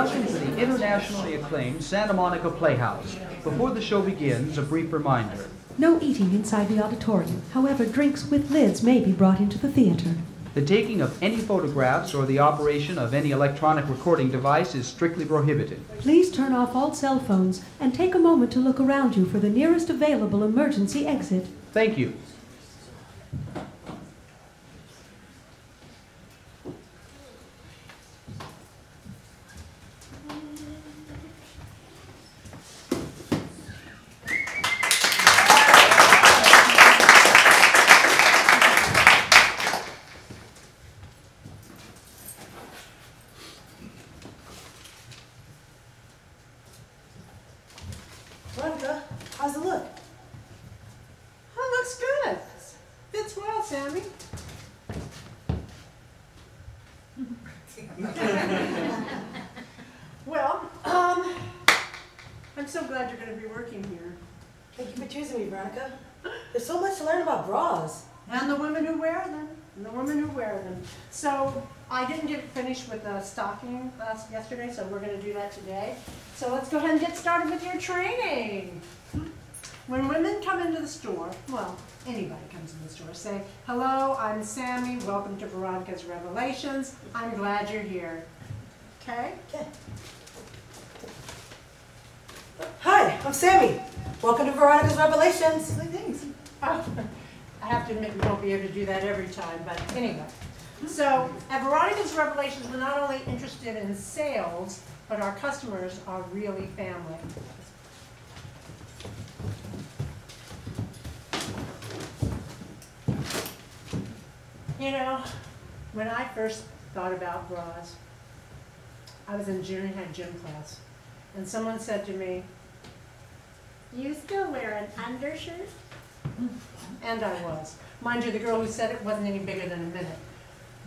Welcome to the internationally acclaimed Santa Monica Playhouse. Before the show begins, a brief reminder. No eating inside the auditorium. However, drinks with lids may be brought into the theater. The taking of any photographs or the operation of any electronic recording device is strictly prohibited. Please turn off all cell phones and take a moment to look around you for the nearest available emergency exit. Thank you. How's it look? Oh, looks good. Fits well, Sammy. Well, I'm so glad you're going to be working here. Thank you for choosing me, Veronica. There's so much to learn about bras. And the women who wear them. And the women who wear them. So, I didn't get finished with the stocking yesterday, so we're going to do that today. So let's go ahead and get started with your training. When women come into the store, well, anybody comes in the store, say, hello, I'm Sammy, welcome to Veronica's Revelations. I'm glad you're here. Okay? Okay. Hi, I'm Sammy. Welcome to Veronica's Revelations. Thanks. Oh, I have to admit we won't be able to do that every time, but anyway. So, at Veronica's Revelations, we're not only interested in sales, but our customers are really family. You know, when I first thought about bras, I was in junior high gym class, and someone said to me, "You still wear an undershirt?" And I was. Mind you, the girl who said it wasn't any bigger than a minute.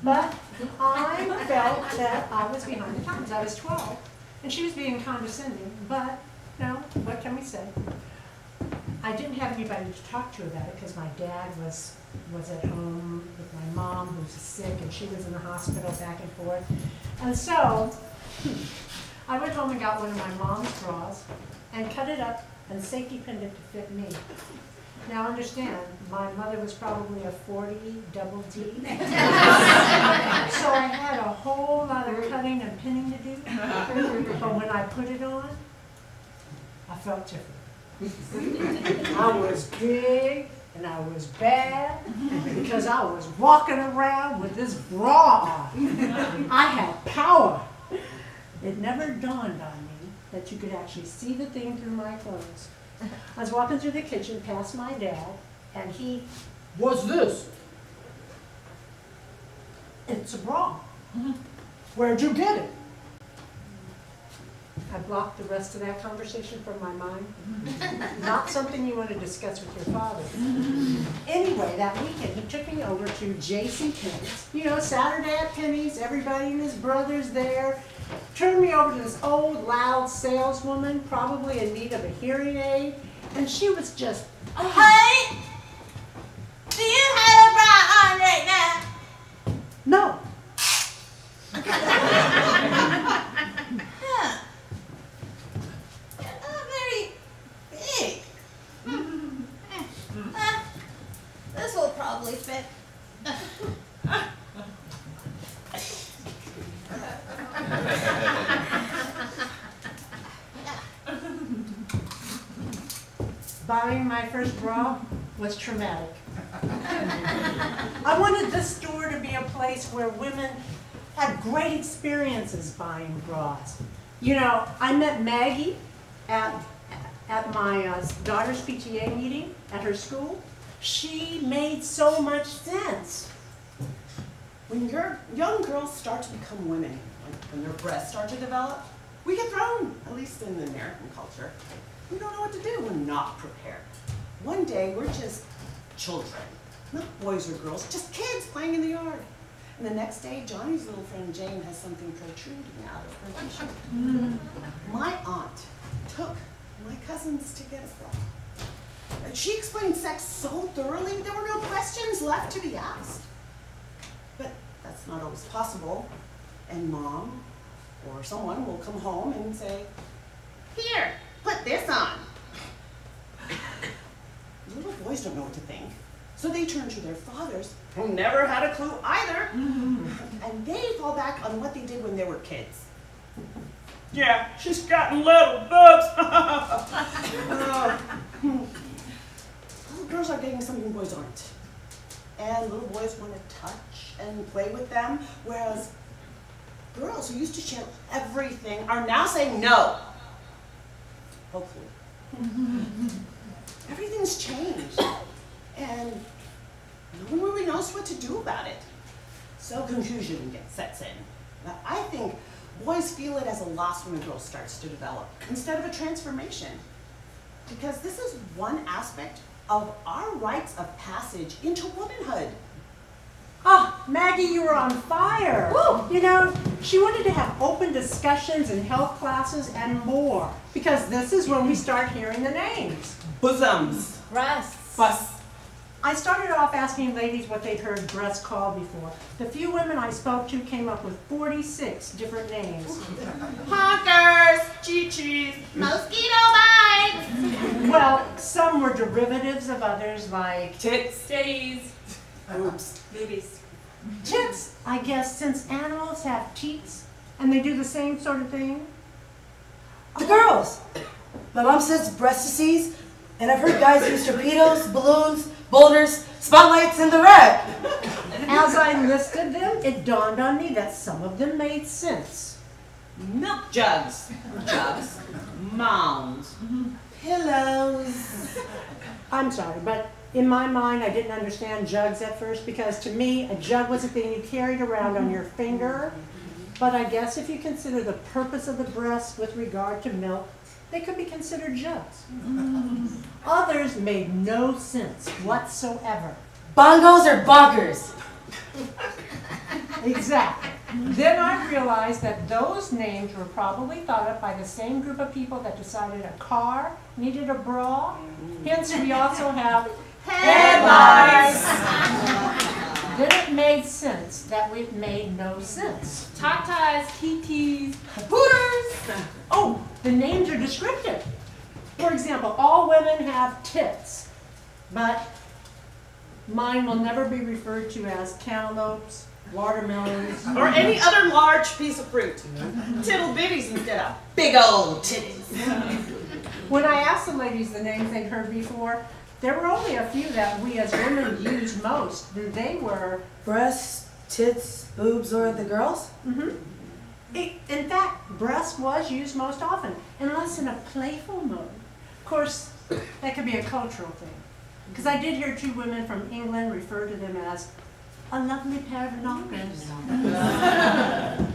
But I felt that I was behind the times. I was 12, and she was being condescending, but, you know, what can we say? I didn't have anybody to talk to about it because my dad was at home with my mom who was sick, and she was in the hospital back and forth. And so I went home and got one of my mom's bras and cut it up and safety pinned it to fit me. Now understand, my mother was probably a 40 double D. So I had a whole lot of cutting and pinning to do. But when I put it on, I felt different. I was big and I was bad because I was walking around with this bra on. I had power. It never dawned on me that you could actually see the thing through my clothes. I was walking through the kitchen past my dad, and he, "What's this?" "It's a bra." "Where'd you get it?" I blocked the rest of that conversation from my mind. Not something you want to discuss with your father. Anyway, that weekend he took me over to J.C. Penney's. You know, Saturday at Penny's, everybody and his brother's there. Turned me over to this old, loud saleswoman, probably in need of a hearing aid, and she was just, "Honey, do you have a bra on right now?" "No." Huh. You're not very big. This will probably fit. Buying my first bra was traumatic. I wanted this store to be a place where women had great experiences buying bras. You know, I met Maggie at my daughter's PTA meeting at her school. She made so much sense. When young girls start to become women, like when their breasts start to develop, we get thrown, at least in the American culture. We don't know what to do. We're not prepared. One day, we're just children, not boys or girls, just kids playing in the yard. And the next day, Johnny's little friend Jane has something protruding out of her t-shirt. My aunt took my cousins to get us bra. She explained sex so thoroughly, there were no questions left to be asked. But that's not always possible. And Mom Or someone will come home and say, "Here, put this on." Little boys don't know what to think, so they turn to their fathers, who never had a clue either, and they fall back on what they did when they were kids. "Yeah, she's gotten little boobs." Little girls are getting something boys aren't. And little boys want to touch and play with them, whereas girls who used to share everything are now saying no. Hopefully. Everything's changed, and no one really knows what to do about it. So confusion sets in. Now, I think boys feel it as a loss when a girl starts to develop, instead of a transformation. Because this is one aspect of our rites of passage into womanhood. Oh, Maggie, you were on fire. Woo! You know, she wanted to have open discussions in health classes and more, because this is when we start hearing the names. Bosoms. Breasts. Bus. I started off asking ladies what they'd heard breasts called before. The few women I spoke to came up with 46 different names. Honkers, chi-chis, Mosquito bites. Well, some were derivatives of others, like tits, Titties. boobs. Boobies. tits, I guess, since animals have teats and they do the same sort of thing. The girls. My mom says breast disease, and I've heard guys use torpedoes, balloons, boulders, spotlights, and the rack. As I listed them, it dawned on me that some of them made sense. Milk jugs. Jugs. Mounds. Pillows. I'm sorry, but in my mind, I didn't understand jugs at first, because to me, a jug was a thing you carried around on your finger. But I guess if you consider the purpose of the breast with regard to milk, they could be considered jugs. Others made no sense whatsoever. Bongos or bonkers? Exactly. Then I realized that those names were probably thought up by the same group of people that decided a car needed a bra. Hence, we also have headlights. Then it made sense that it made no sense. Tatas, kitis, hooters. Oh, the names are descriptive. For example, all women have tits, but mine will never be referred to as cantaloupes, watermelons, Or any other large piece of fruit. Tittle bitties instead of big old titties. When I asked the ladies the names they'd heard before, there were only a few that we as women used most. They were, Breasts, tits, boobs, or the girls? in fact, breast was used most often, unless in a playful mode. Of course, that could be a cultural thing, because I did hear two women from England refer to them as a lovely pair of knockers.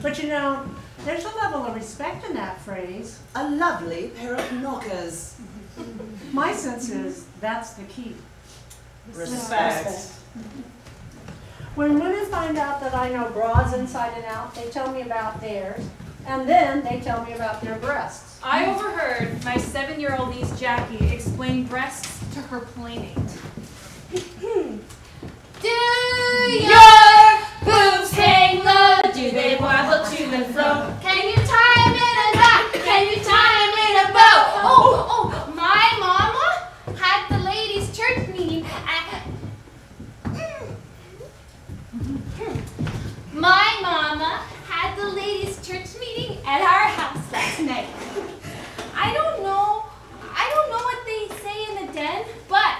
But you know, there's a level of respect in that phrase. A lovely pair of knockers. My sense is that's the key. Respect. When women find out that I know bras inside and out, they tell me about theirs, and then they tell me about their breasts. I overheard my 7-year-old niece Jackie explain breasts to her playmate. Do your boobs hang low? Do they wobble to and fro? Can you tie them in a knot? Can you tie them in a bow? Oh, my mama had the ladies' church meeting at... My mama had the ladies' church meeting at our house last night. I don't know what they say in the den, but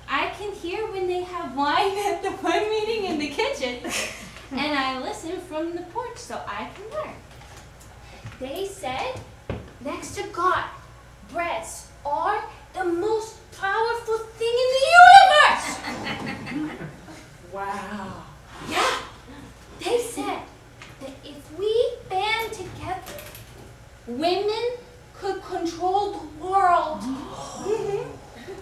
I can hear when they have wine at the one meeting in the kitchen, and I listen from the porch so I can learn. They said, next to God, breasts are the most powerful thing in the universe. Wow. Yeah, they said that if we band together, women could control the world.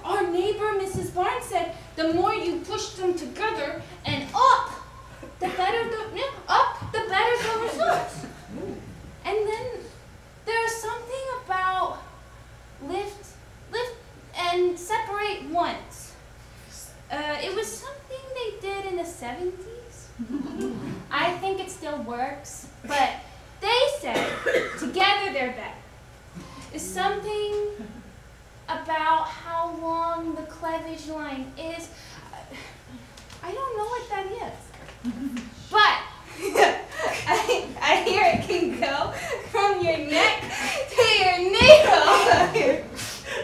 Our neighbor, Mrs. Barnes, said the more you push them together and up, the better the results. And then there's something about lift and separate once. It was something they did in the 70s. I think it still works, but they said is something about how long the cleavage line is. I don't know what that is. But I hear it can go from your neck to your navel.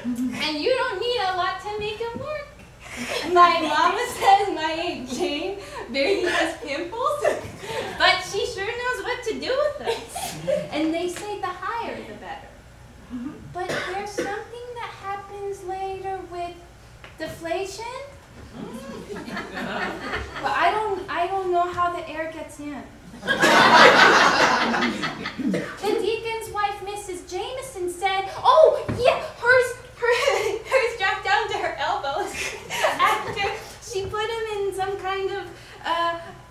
And you don't need a lot to make it work. My mama says my Aunt Jane barely has pimples, but she sure knows what to do with them. And they say the higher the better. But there's something that happens later with deflation. But I don't know how the air gets in. The deacon's wife, Mrs. Jameson, said, "Oh yeah, hers dropped down to her elbows after she put him in some kind of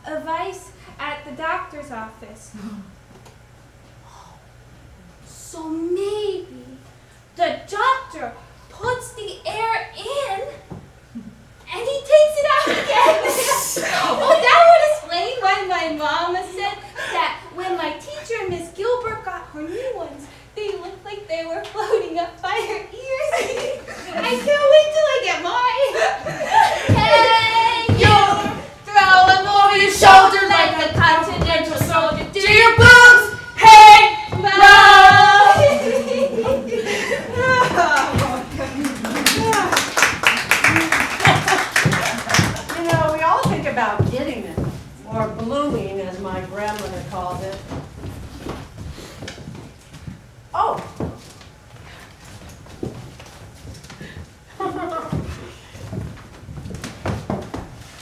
a vice at the doctor's office." So maybe the doctor puts the air in and he takes it out again. Well, that would explain why my mama said that when my teacher, Miss Gilbert, got her new ones, they looked like they were floating up by her ears. I can't wait till I get mine. Hey, you throw them over your shoulder like a continental soldier. Do your boobs hang low? You know, we all think about getting it, or blooming, as my grandmother called it. Oh!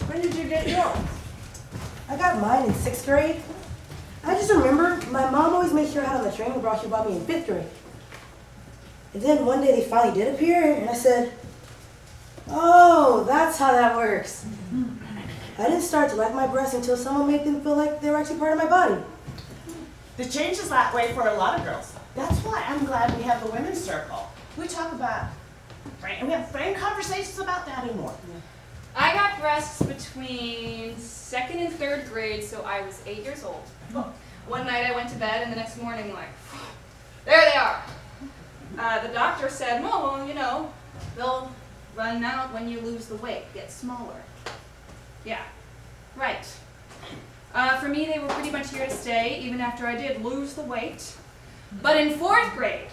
When did you get yours? I got mine in 6th grade. I just remember my mom always made sure I had on the training bra she bought me in 5th grade. And then one day they finally did appear, and I said, "Oh, that's how that works." I didn't start to like my breasts until someone made them feel like they were actually part of my body. The change is that way for a lot of girls. That's why I'm glad we have the women's circle. We talk about, we have frank conversations about that and more. I got breasts between 2nd and 3rd grade, so I was 8 years old. One night I went to bed, and the next morning, like, there they are. The doctor said, well, you know, they'll run out when you lose the weight, get smaller. Yeah, right. For me, they were pretty much here to stay, even after I did lose the weight. But in 4th grade,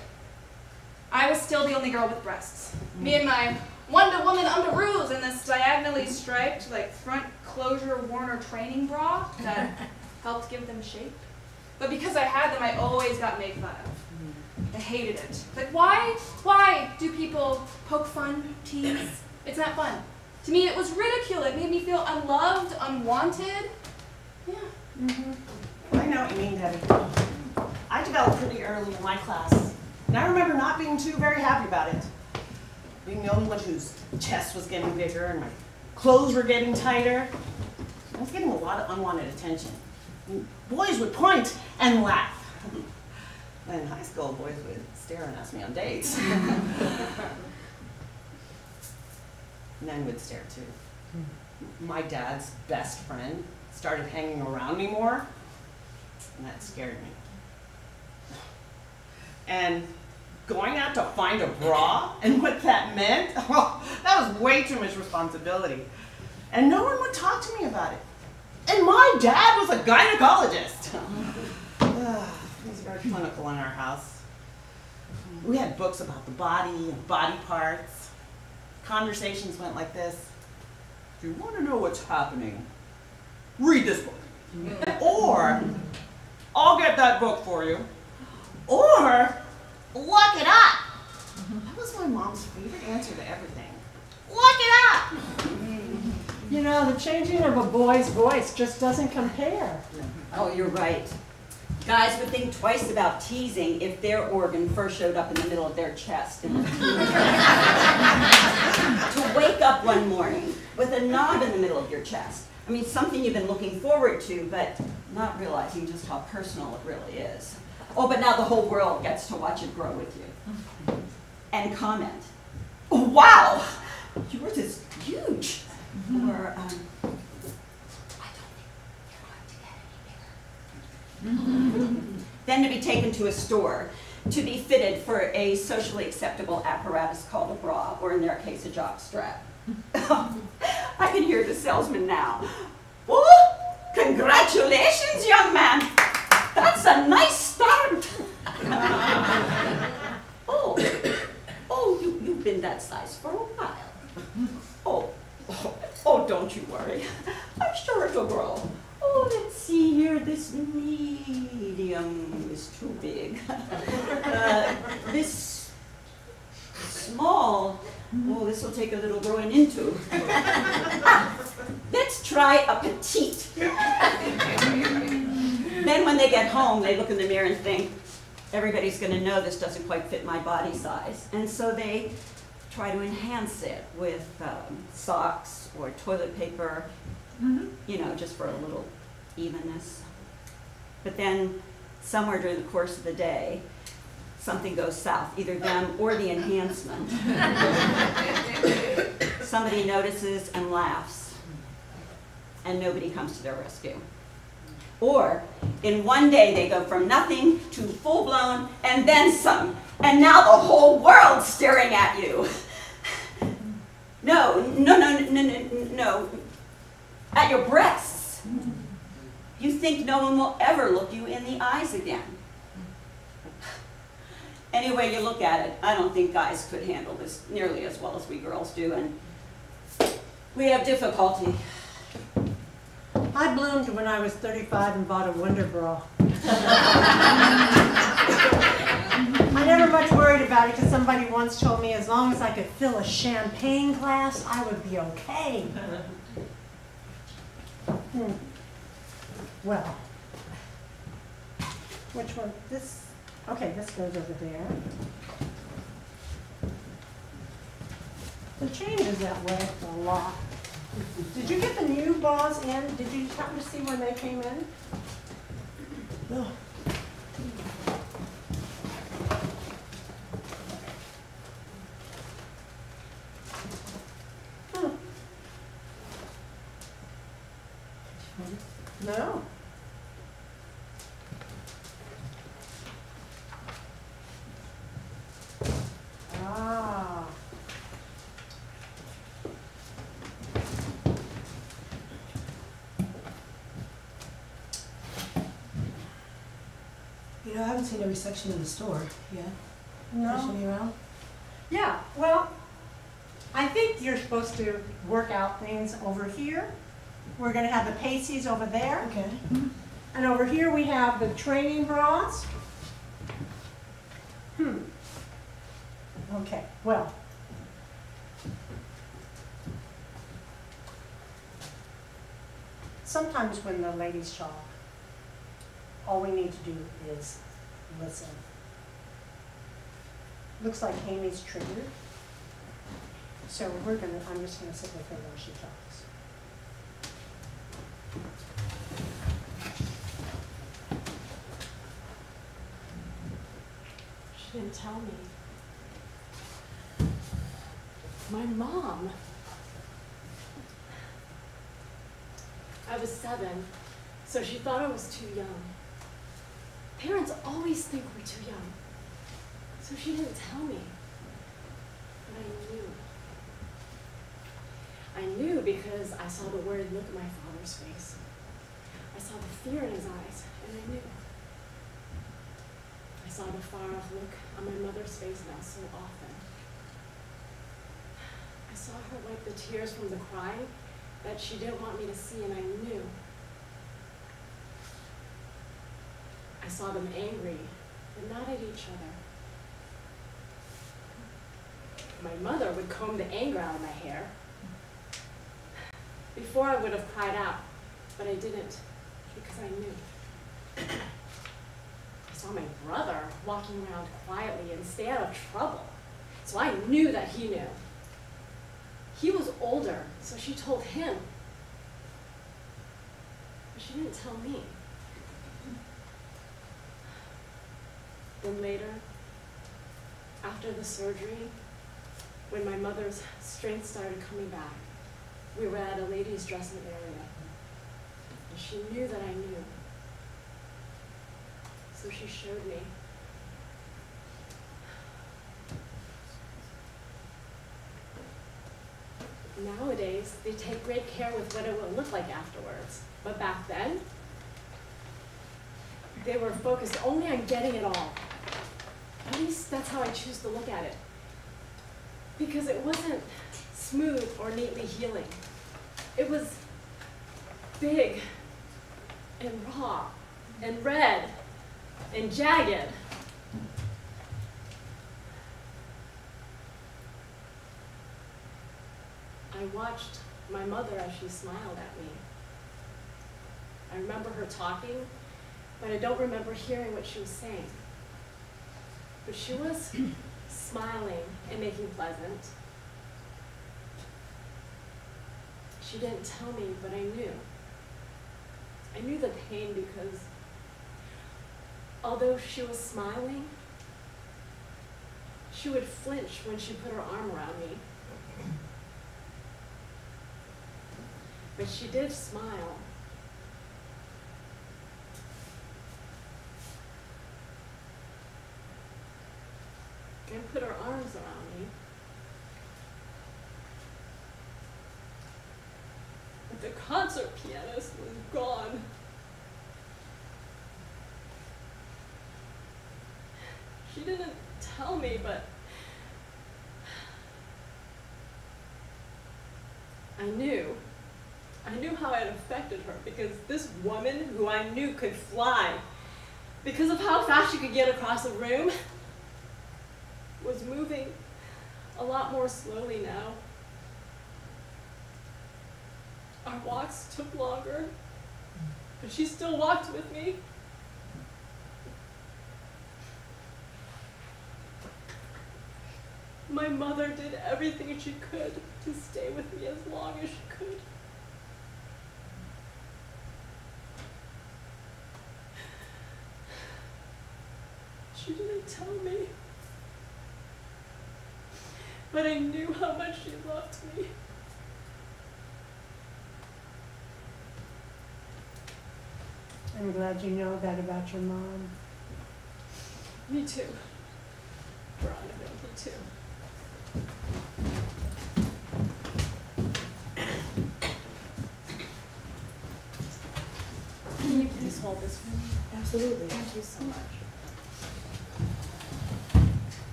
I was still the only girl with breasts. Me and my Wonder Woman underoos and this diagonally striped, like, front closure Warner training bra that helped give them shape. But because I had them, I always got made fun of. I hated it. Like, why do people poke fun, tease? It's not fun. To me, it was ridicule. It made me feel unloved, unwanted. Yeah. I know what you mean, Debbie. I developed pretty early in my class, and I remember not being too very happy about it. Being the only one whose chest was getting bigger and my clothes were getting tighter. I was getting a lot of unwanted attention. Boys would point and laugh. In high school, boys would stare and ask me on dates. Men would stare too. My dad's best friend started hanging around me more, and that scared me. And going out to find a bra and what that meant, oh, that was way too much responsibility. And no one would talk to me about it. And my dad was a gynecologist. It was very clinical in our house. We had books about the body and body parts. Conversations went like this. If you want to know what's happening, read this book. Or, I'll get that book for you. Or, look it up. That was my mom's favorite answer to everything. Look it up. You know, the changing of a boy's voice just doesn't compare. Oh, you're right. Guys would think twice about teasing if their organ first showed up in the middle of their chest. To wake up one morning with a knob in the middle of your chest. I mean, something you've been looking forward to, but not realizing just how personal it really is. Oh, but now the whole world gets to watch it grow with you. And comment. Oh, wow! Yours is huge. Or, I don't think you're going to get any bigger. Then to be taken to a store to be fitted for a socially acceptable apparatus called a bra, or in their case, a jock strap. I can hear the salesman now. Oh, congratulations, young man. That's a nice start. You've been that size for a while. Oh, don't you worry. I'm sure it'll grow. Oh, let's see here. This medium is too big. This small, this will take a little growing into. Let's try a petite. Then when they get home, they look in the mirror and think, everybody's going to know this doesn't quite fit my body size. And so they try to enhance it with socks or toilet paper, you know, just for a little evenness. But then somewhere during the course of the day, something goes south, either them or the enhancement. Somebody notices and laughs, and nobody comes to their rescue. Or, in one day, they go from nothing to full-blown, and then some. And now the whole world's staring at you. No. At your breasts. You think no one will ever look you in the eyes again. Any way you look at it, I don't think guys could handle this nearly as well as we girls do, and we have difficulty. I bloomed when I was 35 and bought a Wonder Bra. I never much worried about it because somebody once told me as long as I could fill a champagne glass, I would be okay. Well, which one? This? Okay, this goes over there. It changes that way a lot. Did you get the new bras in? Did you happen to see when they came in? No. No. Ah. You know, I haven't seen every section in the store yet. No. Show me around. Yeah, well, I think you're supposed to work out things over here. We're going to have the pasties over there. Okay. And over here we have the training bras. Okay, well. Sometimes when the ladies shop, all we need to do is listen. Looks like Amy's triggered. So I'm just gonna sit with her while she talks. She didn't tell me. My mom. I was 7, so she thought I was too young. Parents always think we're too young. So she didn't tell me. But I knew because I saw the worried look in my father's face. I saw the fear in his eyes, and I knew. I saw the far-off look on my mother's face now so often. I saw her wipe the tears from the crying that she didn't want me to see, and I knew. I saw them angry, but not at each other. My mother would comb the anger out of my hair. Before I would have cried out, but I didn't, because I knew. I saw my brother walking around quietly and stay out of trouble, so I knew that he knew. He was older, so she told him. But she didn't tell me. Then later, after the surgery, when my mother's strength started coming back, we were at a ladies' dressing area. And she knew that I knew. So she showed me. Nowadays, they take great care with what it will look like afterwards. But back then, they were focused only on getting it all. At least that's how I choose to look at it. Because it wasn't smooth or neatly healing. It was big and raw and red and jagged. I watched my mother as she smiled at me. I remember her talking, but I don't remember hearing what she was saying. But she was smiling and making pleasant. She didn't tell me, but I knew. I knew the pain because although she was smiling, she would flinch when she put her arm around me. But she did smile. And put her arms around me. But the concert pianist was gone. She didn't tell me, but I knew. I knew how it affected her because this woman who I knew could fly, because of how fast she could get across a room, was moving a lot more slowly now. Our walks took longer, but she still walked with me. My mother did everything she could to stay with me as long as she could. She didn't tell me, but I knew how much she loved me. I'm glad you know that about your mom. Me too. Veronica, me too. Can you please hold this for me? Absolutely. Thank you so much.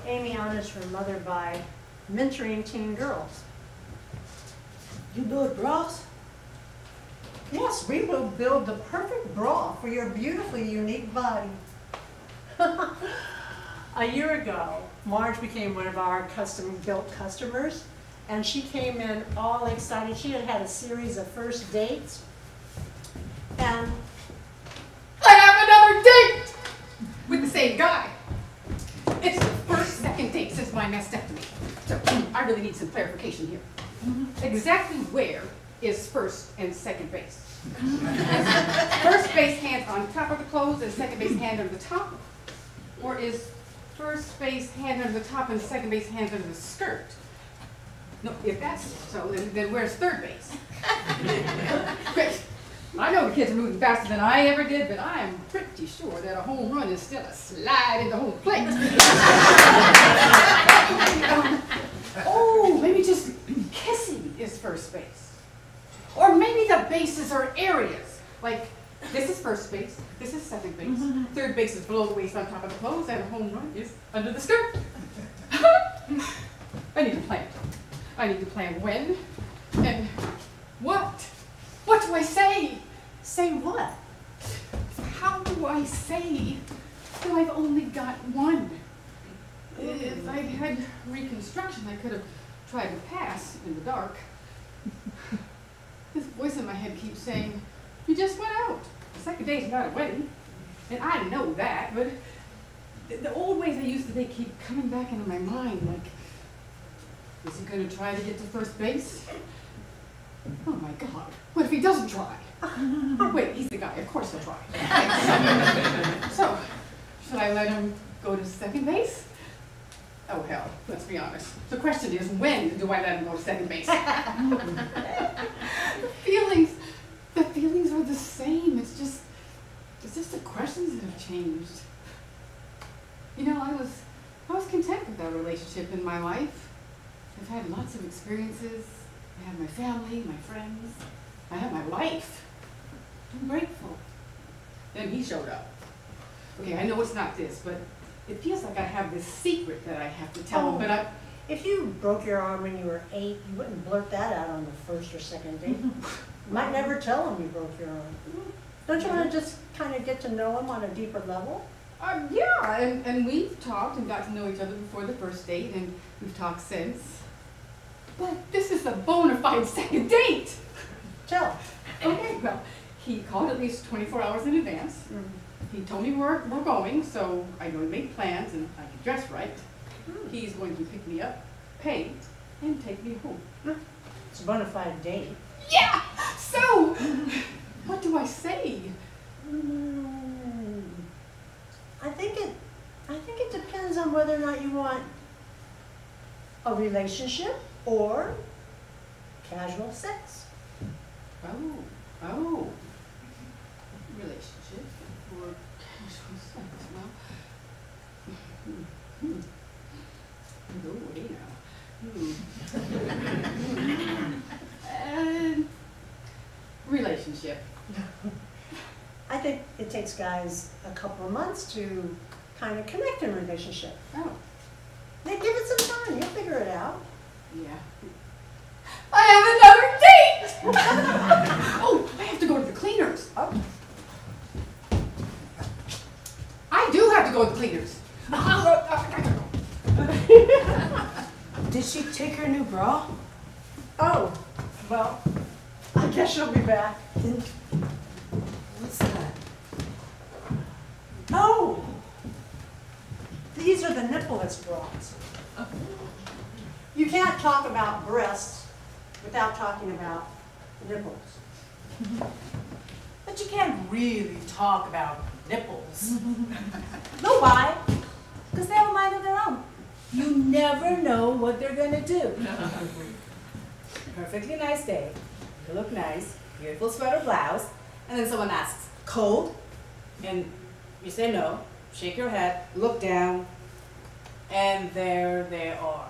Amy honors her mother by mentoring teen girls. You build bras? Yes, we will build the perfect bra for your beautifully unique body. A year ago, Marge became one of our custom-built customers, and she came in all excited. She had had a series of first dates, and I have another date with the same guy. It's the first second date since my mastectomy. So I really need some clarification here. Exactly where is first and second base? First base hand on top of the clothes and second base hand under the top? Or is first base hand under the top and second base hand under the skirt? No, if that's so, then where's third base? Great. I know the kids are moving faster than I ever did, but I am pretty sure that a home run is still a slide in the home plate. Oh, maybe just kissing is first base. Or maybe the bases are areas. Like, this is first base, this is second base, third base is below the waist on top of the clothes, and a home run is under the skirt. I need to plan. I need to plan when and what. What do I say? say what? How do I say that I've only got one? If I'd had reconstruction, I could have tried to pass in the dark. This voice in my head keeps saying, you just went out. The second day's not a wedding. And I know that, but the old ways I used to, they keep coming back into my mind, like, is he going to try to get to first base? Oh my God, what if he doesn't try? Oh wait, he's the guy, of course he'll try. So, should I let him go to second base? Oh hell, let's be honest. The question is, when do I let him go to second base? The feelings are the same. It's just the questions that have changed. You know, I was content with that relationship in my life. I've had lots of experiences. I have my family, my friends. I have my life. I'm grateful. Then he showed up. Okay, I know it's not this, but it feels like I have this secret that I have to tell him, but If you broke your arm when you were 8, you wouldn't blurt that out on the first or second date. You might never tell him you broke your arm. Don't you want to just kind of get to know him on a deeper level? Yeah, and we've talked and got to know each other before the first date, and we've talked since. But this is a bona fide second date. Tell. Okay, well, he called at least 24 hours in advance. He told me where we're going, so I know he made plans and I can dress right. He's going to pick me up, pay, and take me home. It's a bona fide date. Yeah! So, what do I say? I think it depends on whether or not you want a relationship or casual sex. Oh. Relationship or casual sex. Well, go away now. Relationship. I think it takes guys a couple of months to kind of connect in a relationship. Oh. They give it some time. You'll figure it out. Yeah. I have another date! Oh, I have to go to the cleaners. Oh. I do have to go to the cleaners. Did she take her new bra? Oh, well, I guess she'll be back. What's that? Oh, these are the nippleless bras. You can't talk about breasts without talking about nipples. But you can't really talk about nipples. Know why? Because they have a mind of their own. You never know what they're gonna do. Perfectly nice day. You look nice, beautiful sweater blouse, and then someone asks, cold? And you say no, shake your head, look down, and there they are.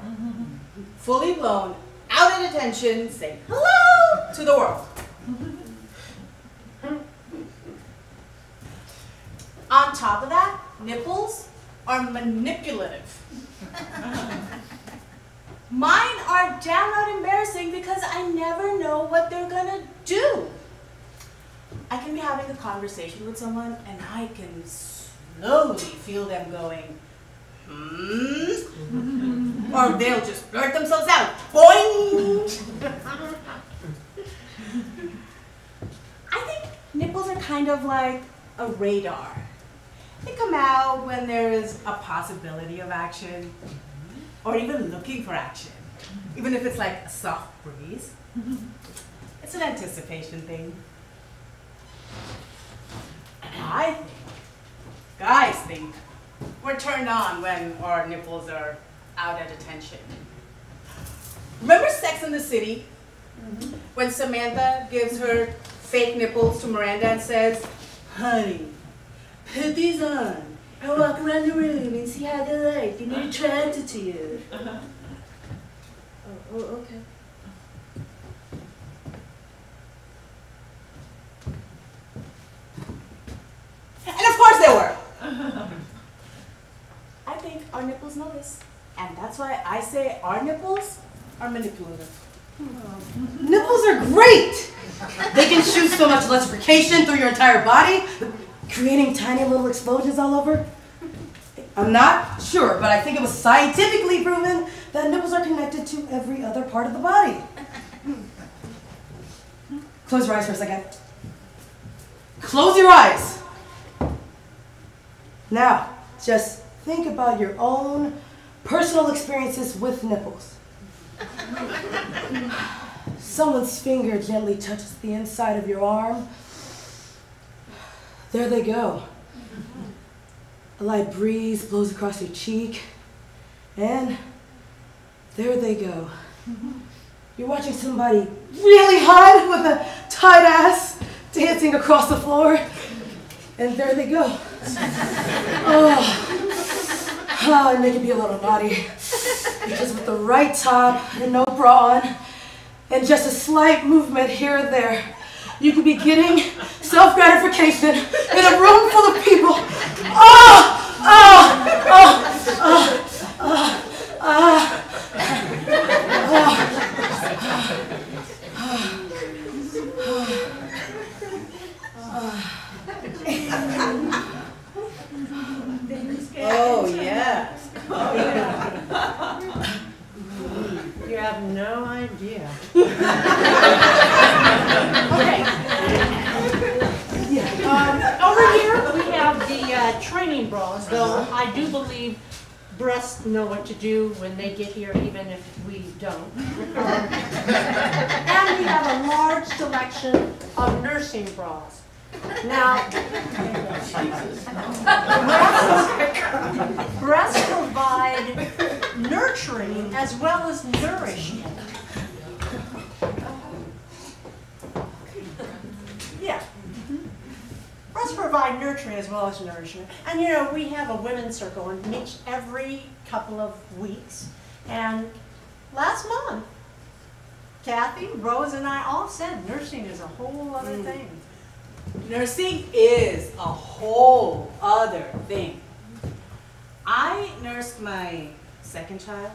Fully blown, out at attention, saying hello to the world. On top of that, nipples are manipulative. Mine are downright embarrassing because I never know what they're gonna do. I can be having a conversation with someone and I can slowly feel them going, or they'll just blurt themselves out, boing! I think nipples are kind of like a radar. They come out when there is a possibility of action, or even looking for action, even if it's like a soft breeze. It's an anticipation thing. I think, guys think, we're turned on when our nipples are out at attention. Remember Sex and the City? When Samantha gives her fake nipples to Miranda and says, honey, put these on and walk around the room and see how they like and they're attracted to you. Oh, okay. And of course they were. I think our nipples know this. And that's why I say our nipples are manipulative. Nipples are great! They can shoot so much electrification through your entire body, creating tiny little explosions all over. I'm not sure, but I think it was scientifically proven that nipples are connected to every other part of the body. Close your eyes for a second. Close your eyes. Now, just think about your own personal experiences with nipples. Someone's finger gently touches the inside of your arm. There they go. A light breeze blows across your cheek, and there they go. You're watching somebody really hot with a tight ass dancing across the floor, and there they go. Oh, and they can be a little naughty. Just with the right top and no bra on, and just a slight movement here and there, you could be getting self-gratification in a room full of people. Oh, yes. Oh, yeah. You have no idea. Okay. Over here, we have the training bras, though I do believe breasts know what to do when they get here, even if we don't. And we have a large selection of nursing bras. Now, breasts provide nurturing as well as nourishment. Yeah. Breasts provide nurturing as well as nourishment. And you know, we have a women's circle and meets every couple of weeks. And last month, Kathy, Rose, and I all said nursing is a whole other thing. Nursing is a whole other thing. I nursed my second child,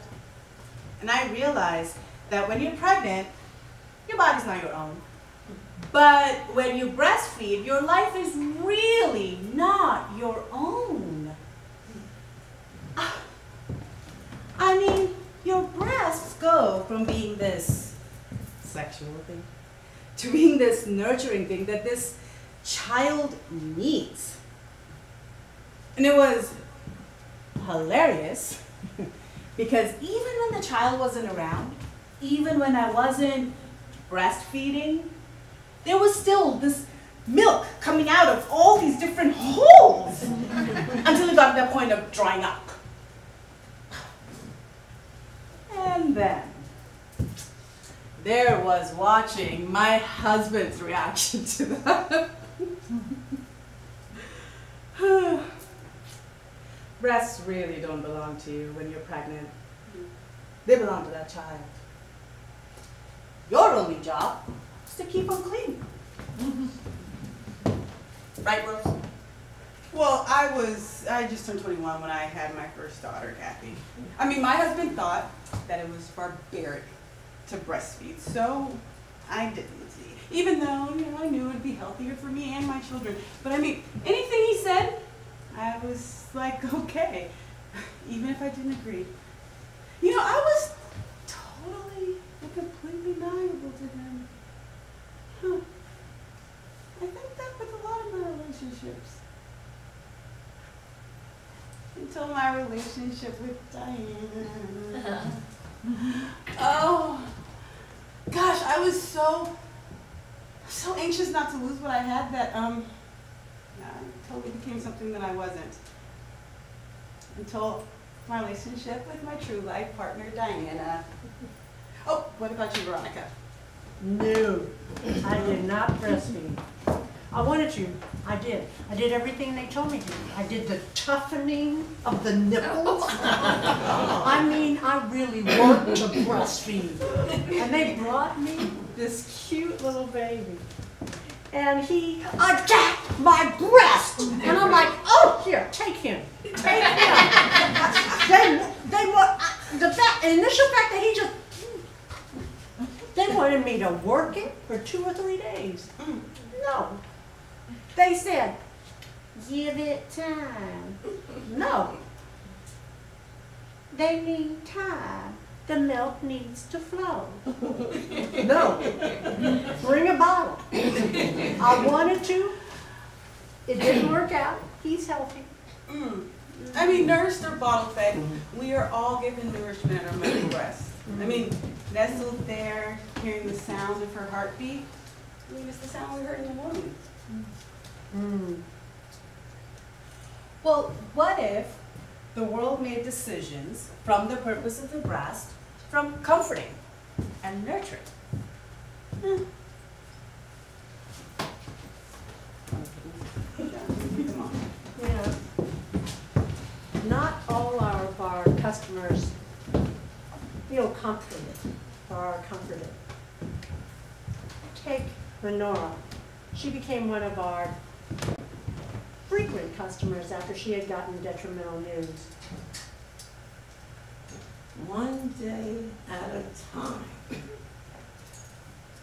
and I realized that when you're pregnant, your body's not your own. But when you breastfeed, your life is really not your own. I mean, your breasts go from being this sexual thing to being this nurturing thing that this child needs. And it was hilarious because even when the child wasn't around, even when I wasn't breastfeeding, there was still this milk coming out of all these different holes until it got to that point of drying up. And then there was watching my husband's reaction to that. Breasts really don't belong to you when you're pregnant. They belong to that child. Your only job is to keep them clean. Right, Rose? Well, I just turned 21 when I had my first daughter, Kathy. I mean, my husband thought that it was barbaric to breastfeed, so I didn't. Even though, you know, I knew it would be healthier for me and my children. But I mean, anything he said, I was like, okay, even if I didn't agree. You know, I was totally and completely malleable to him. Huh. I think that with a lot of my relationships. Until my relationship with Diana. Oh, gosh, I was so anxious not to lose what I had that, I totally became something that I wasn't. Until my relationship with my true life partner, Diana. Oh, what about you, Veronica? No, I did not breastfeed. I wanted to. I did. I did everything they told me to. I did the toughening of the nipples. I mean, I really worked to breastfeed. And they brought me this cute little baby. And he attacked my breast. And I'm like, oh, here, take him. Take him. They were, the initial fact that he just, they wanted me to work it for 2 or 3 days. No. They said, give it time. No. They need time. The milk needs to flow. No. Bring a bottle. I wanted to. It didn't work out. He's healthy. I mean, nursed or bottle fed, we are all given nourishment at our mother's breast. I mean, nestled there, hearing the sound of her heartbeat. I mean, it's the sound we heard in the morning. Well, what if the world made decisions from the purpose of the breast, from comforting and nurturing? Yeah. Not all of our customers feel comforted or are comforted. Take Lenora. She became one of our frequent customers after she had gotten detrimental news. One day at a time.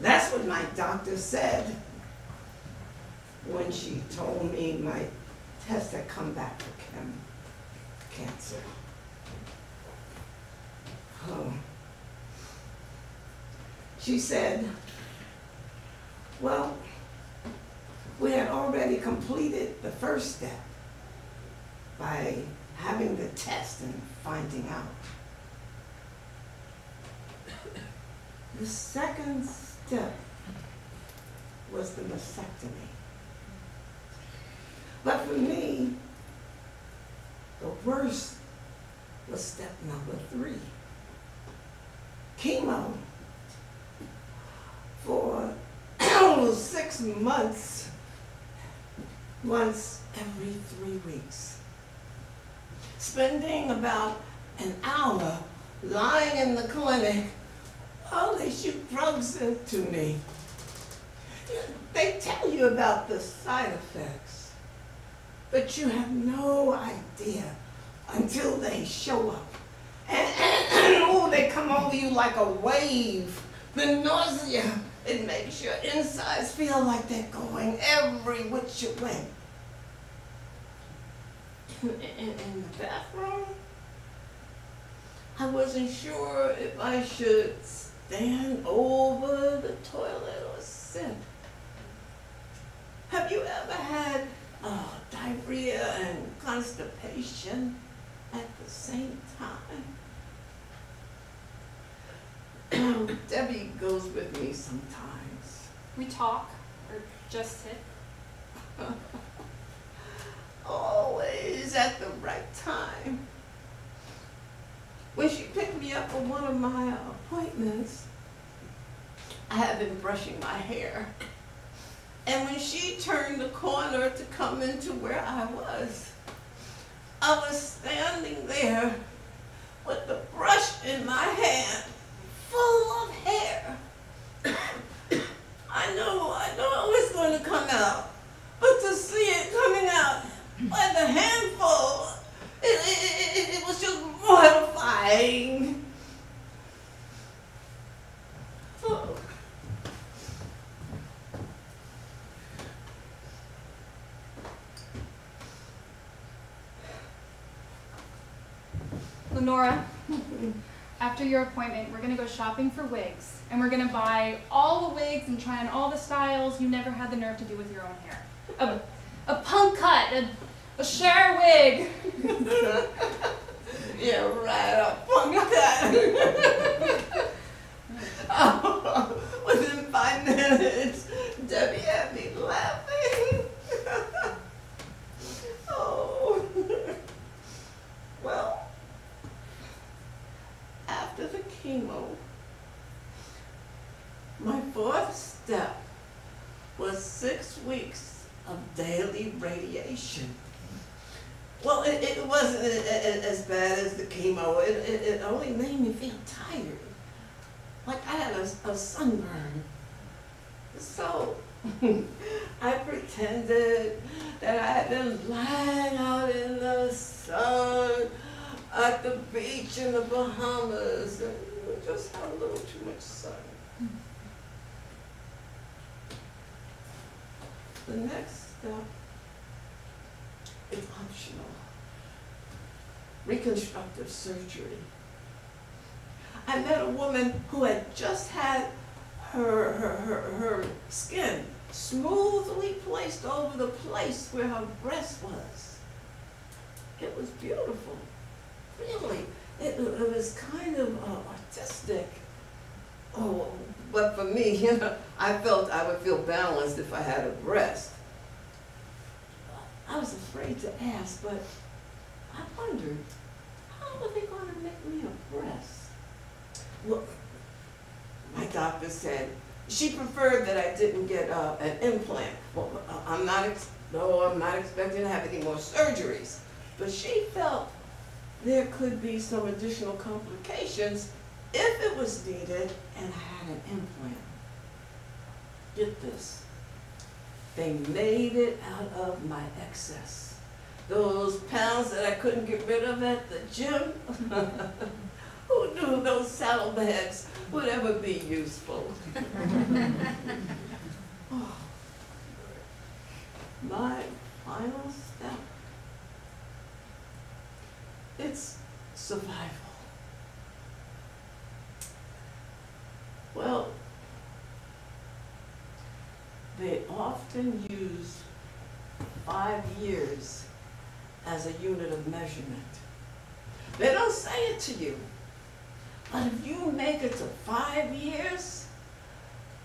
That's what my doctor said when she told me my test had come back for cancer. Oh. She said, well, we had already completed the first step by having the test and finding out. The second step was the mastectomy. But for me, the worst was step number 3. Chemo for 6 months, once every 3 weeks. Spending about an hour lying in the clinic while they shoot drugs into me. They tell you about the side effects, but you have no idea until they show up. And oh, they come over you like a wave. The nausea, it makes your insides feel like they're going every which way. In the bathroom, I wasn't sure if I should stand over the toilet or sit. Have you ever had diarrhea and constipation at the same time? Debbie goes with me sometimes. We talk, or just sit. Always at the right time. When she picked me up for one of my appointments, I had been brushing my hair. And when she turned the corner to come into where I was standing there with the brush in my hand, full of hair. I know it was going to come out, but to see it coming out by the handful, it was just mortifying. Oh. Lenora, after your appointment, we're gonna go shopping for wigs, and we're gonna buy all the wigs and try on all the styles you never had the nerve to do with your own hair. A punk cut, a Cher wig. Yeah, right, a punk cut. Oh, within 5 minutes, Debbie had me laughing. Oh. Well, after the chemo, my 4th step was 6 weeks of daily radiation. Well, it wasn't as bad as the chemo. It only made me feel tired. Like I had a sunburn. So I pretended that I had been lying out in the sun at the beach in the Bahamas and just had a little too much sun. The next step is optional. Reconstructive surgery. I met a woman who had just had her skin smoothly placed over the place where her breast was. It was beautiful. Really, it was kind of artistic. Oh, but for me, you know, I felt I would feel balanced if I had a breast. I was afraid to ask, but I wondered, how were they going to make me a breast? Well, my doctor said she preferred that I didn't get an implant. Well, I'm not expecting to have any more surgeries, but she felt there could be some additional complications if it was needed and I had an implant. Get this, they made it out of my excess. Those pounds that I couldn't get rid of at the gym. Who knew those saddlebags would ever be useful? Oh. My final step, it's survival. Well, they often use 5 years as a unit of measurement. They don't say it to you, but if you make it to 5 years,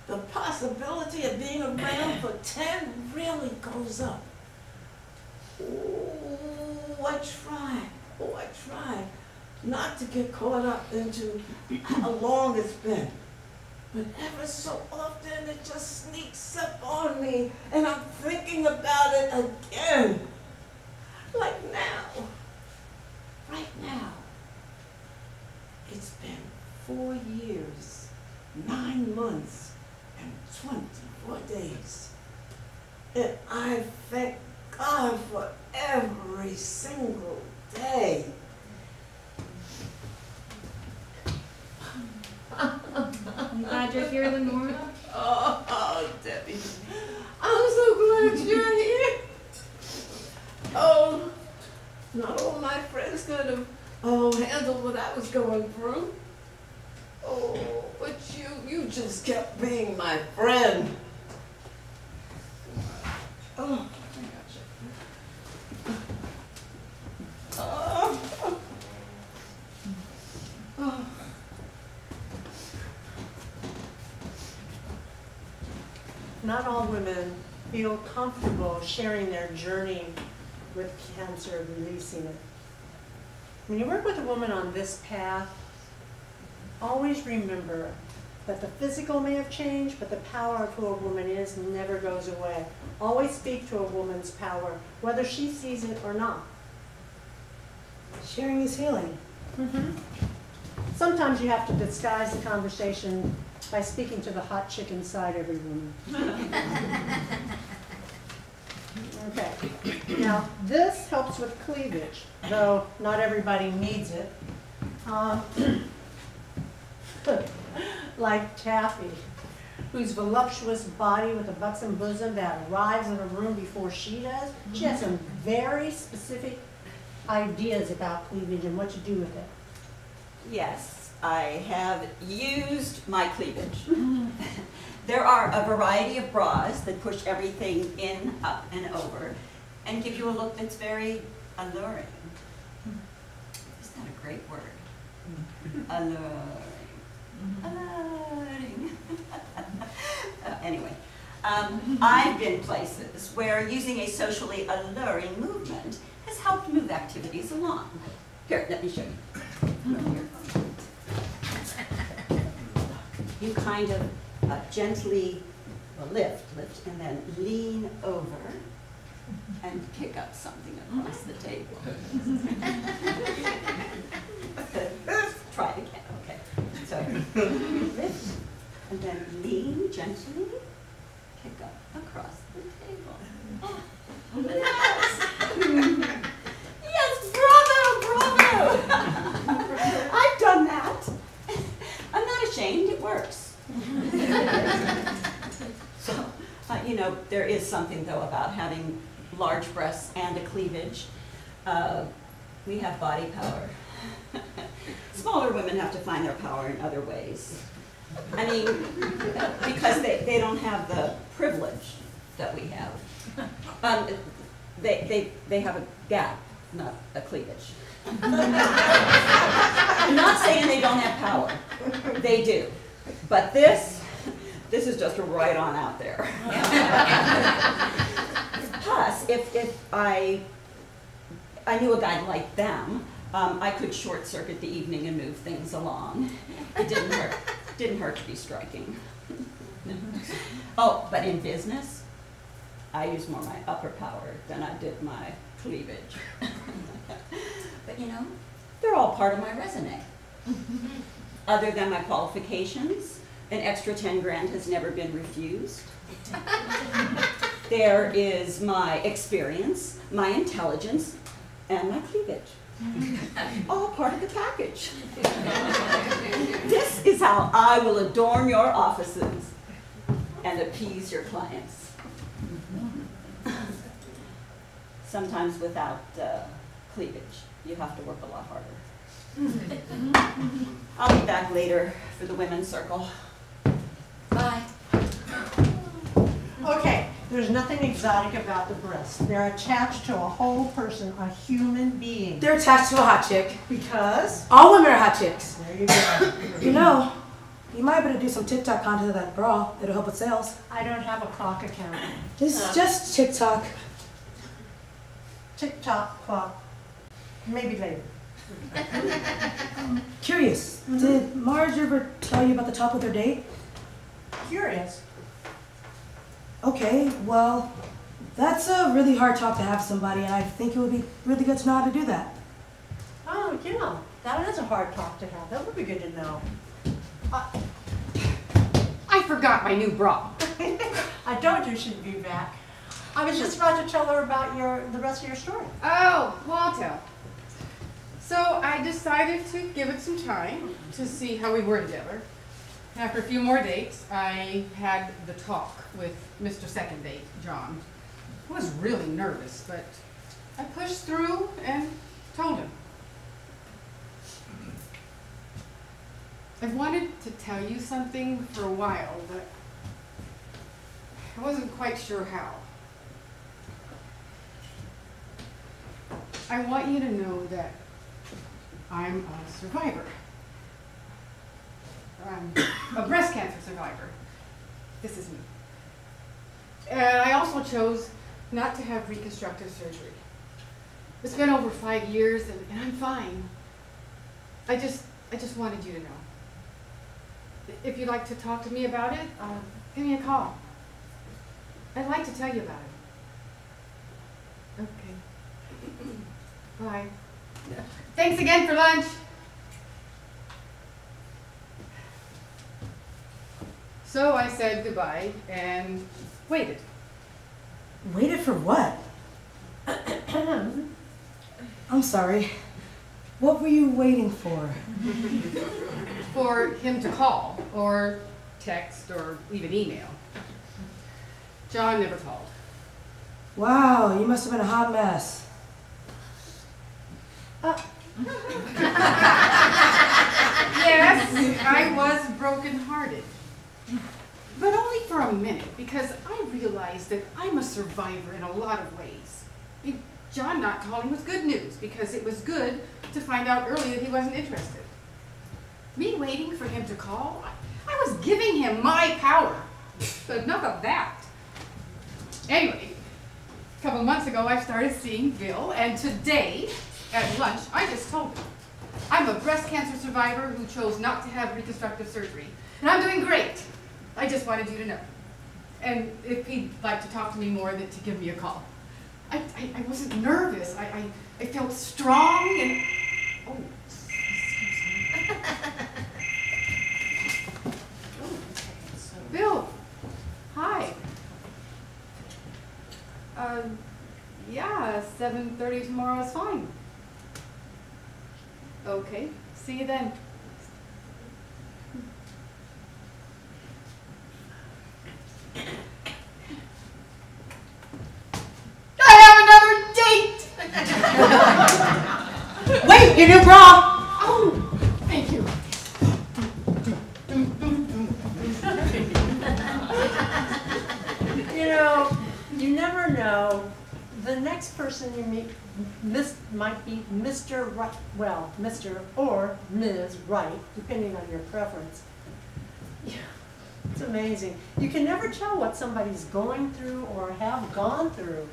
the possibility of being around for 10 really goes up. Oh, I try not to get caught up into how long it's been. But ever so often it just sneaks up on me and I'm thinking about it again. Like now, right now. It's been 4 years, 9 months, and 24 days. And I thank God for every single day. I'm glad you're here, Lenora. Oh, Debbie, I'm so glad you're here. Oh, not all my friends could have handled what I was going through. Oh, but you just kept being my friend. Oh, I got you. Oh. Not all women feel comfortable sharing their journey with cancer, releasing it. When you work with a woman on this path, always remember that the physical may have changed, but the power of who a woman is never goes away. Always speak to a woman's power, whether she sees it or not. Sharing is healing. Sometimes you have to disguise the conversation by speaking to the hot chick inside every woman. Okay, now this helps with cleavage, though not everybody needs it. Like Taffy, whose voluptuous body with a buxom bosom that arrives in a room before she does. She has some very specific ideas about cleavage and what to do with it. Yes, I have used my cleavage. There are a variety of bras that push everything in, up, and over, and give you a look that's very alluring. Isn't that a great word? Alluring. Alluring. Anyway, I've been places where using a socially alluring movement has helped move activities along. Here, let me show you. You kind of gently lift, and then lean over and pick up something across the table. Try it again, okay. So lift, and then lean gently, pick up across the table. Oh, yes! Yes, bravo, bravo! I've done that. I'm not ashamed, it works. So, you know, there is something, though, about having large breasts and a cleavage. We have body power. Smaller women have to find their power in other ways. I mean, because they don't have the privilege that we have. They have a gap, not a cleavage. I'm not saying they don't have power. They do. But this is just right on out there. Plus, if I knew a guy like them, I could short circuit the evening and move things along. It didn't hurt to be striking. Oh, but in business, I use more my upper power than I did my cleavage. But you know, they're all part of my resume. Other than my qualifications, an extra 10 grand has never been refused. There is my experience, my intelligence, and my cleavage. All part of the package. This is how I will adorn your offices and appease your clients. Sometimes without cleavage, you have to work a lot harder. I'll be back later for the women's circle. Bye. Okay, there's nothing exotic about the breasts. They're attached to a whole person, a human being. They're attached to a hot chick. Because? All women are hot chicks. There you go. You know, you might better do some TikTok content of that bra. It'll help with sales. I don't have a clock account. It's just TikTok. TikTok clock. Maybe later. Curious, did Marge ever tell you about the talk with her date? Curious. Okay, well, that's a really hard talk to have somebody, and I think it would be really good to know how to do that. Oh, yeah, that is a hard talk to have. That would be good to know. I forgot my new bra. I told you she'd be back. I was just about to tell her about the rest of your story. Oh, well, I'll tell. So I decided to give it some time to see how we were together. After a few more dates, I had the talk with Mr. Second Date, Joahn. I was really nervous, but I pushed through and told him. I've wanted to tell you something for a while, but I wasn't quite sure how. I want you to know that I'm a survivor. I'm a breast cancer survivor. This is me. And I also chose not to have reconstructive surgery. It's been over 5 years and I'm fine. I just wanted you to know. If you'd like to talk to me about it, give me a call. I'd like to tell you about it. Okay. Bye. Thanks again for lunch. So I said goodbye and waited. Waited for what? I'm sorry. What were you waiting for? For him to call, or text, or even email. Joahn never called. Wow, you must have been a hot mess. Yes, I was brokenhearted. But only for a minute, because I realized that I'm a survivor in a lot of ways. I mean, Joahn not calling was good news, because it was good to find out early that he wasn't interested. Me waiting for him to call, I was giving him my power. But enough of that. Anyway, a couple of months ago I started seeing Bill, and today, at lunch, I just told him, I'm a breast cancer survivor who chose not to have reconstructive surgery, and I'm doing great. I just wanted you to know. And if he'd like to talk to me more, then to give me a call. I wasn't nervous. I felt strong and... Oh, excuse me. Bill, hi. Yeah, 7:30 tomorrow is fine. Okay, see you then. I have another date! Wait, your new bra! Oh, thank you. You know, you never know. The next person you meet might be Mr. Right, well, Mr. or Ms. Right, depending on your preference. Yeah, it's amazing. You can never tell what somebody's going through or have gone through.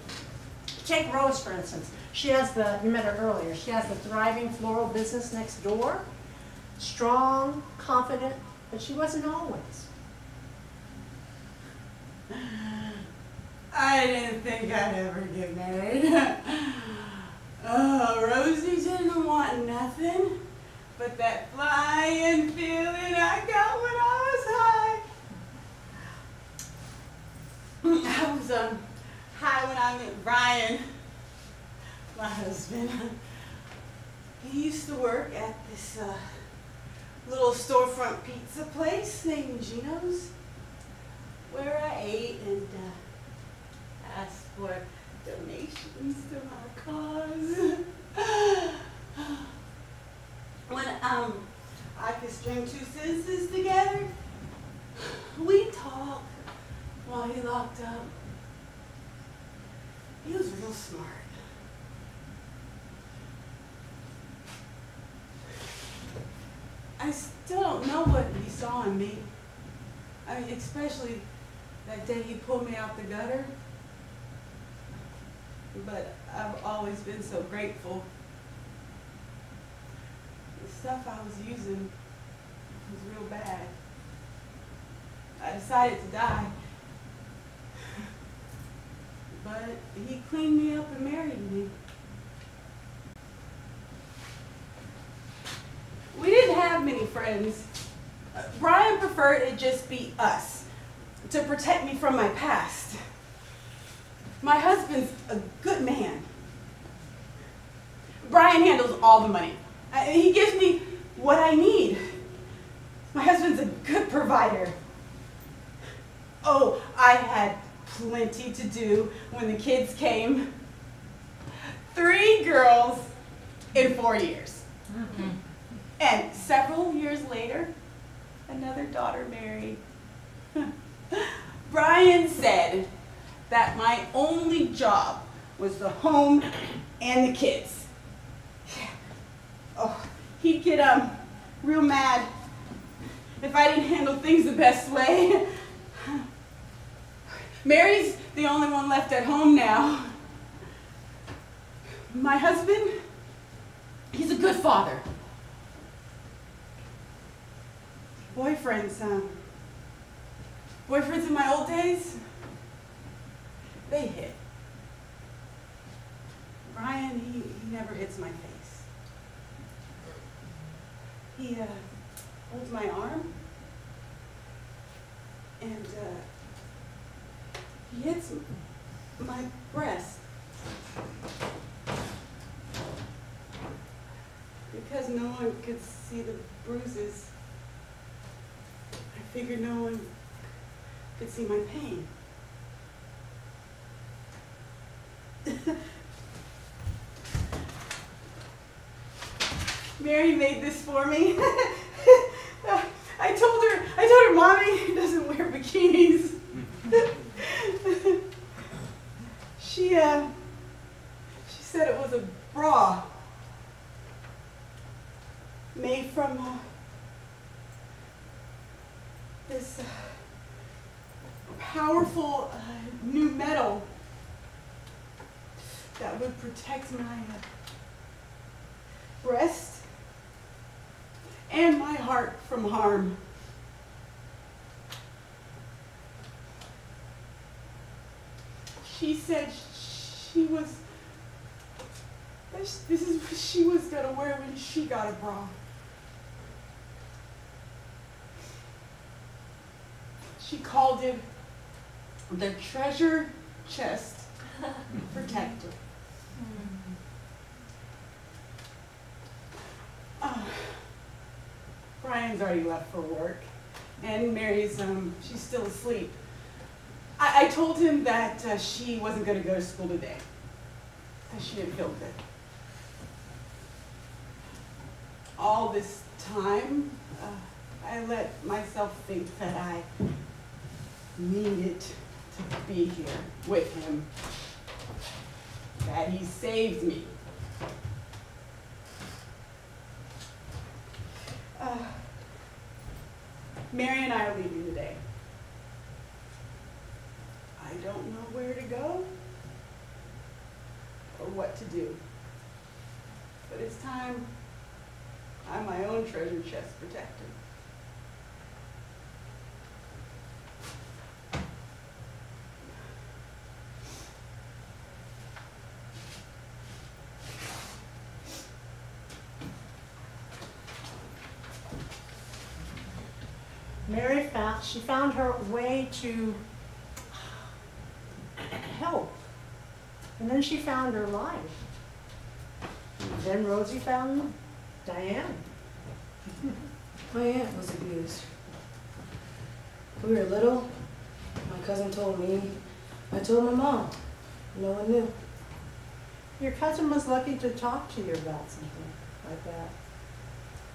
Take Rose, for instance. She has you met her earlier, she has the thriving floral business next door. Strong, confident, but she wasn't always. I didn't think I'd ever get married. Oh, Rosie didn't want nothing but that flying field high when I met Brian, my husband. He used to work at this little storefront pizza place named Gino's, where I ate and asked for donations to my cause. When I could string two sentences together, we talked while he locked up. He was real smart. I still don't know what he saw in me. I mean, especially that day he pulled me out the gutter. But I've always been so grateful. The stuff I was using was real bad. I decided to die. But he cleaned me up and married me. We didn't have many friends. Brian preferred it just be us, to protect me from my past. My husband's a good man. Brian handles all the money. He gives me what I need. My husband's a good provider. Oh, I had plenty to do when the kids came. 3 girls in 4 years. Mm-hmm. And several years later, another daughter married. Brian said that my only job was the home and the kids. Oh, he'd get real mad if I didn't handle things the best way. Mary's the only one left at home now. My husband, he's a good father. Boyfriends in my old days, they hit. Brian, he never hits my face. He holds my arm and he hits my breast. Because no one could see the bruises, I figured no one could see my pain. Mary made this for me. I told her, Mommy doesn't wear bikinis. She said it was a bra made from this powerful new metal that would protect my breast and my heart from harm. She said this is what she was gonna wear when she got a bra. She called it the treasure chest protector. Brian's already left for work, and Mary's, she's still asleep. I told him that she wasn't going to go to school today, because she didn't feel good. All this time, I let myself think that I needed to be here with him, that he saved me. Mary and I are leaving today. I don't know where to go or what to do, but it's time I'm my own treasure chest protector. Mary found her way to And then she found her life. And then Rosie found Diane. My aunt was abused. We were little. My cousin told me. I told my mom. No one knew. Your cousin was lucky to talk to you about something like that.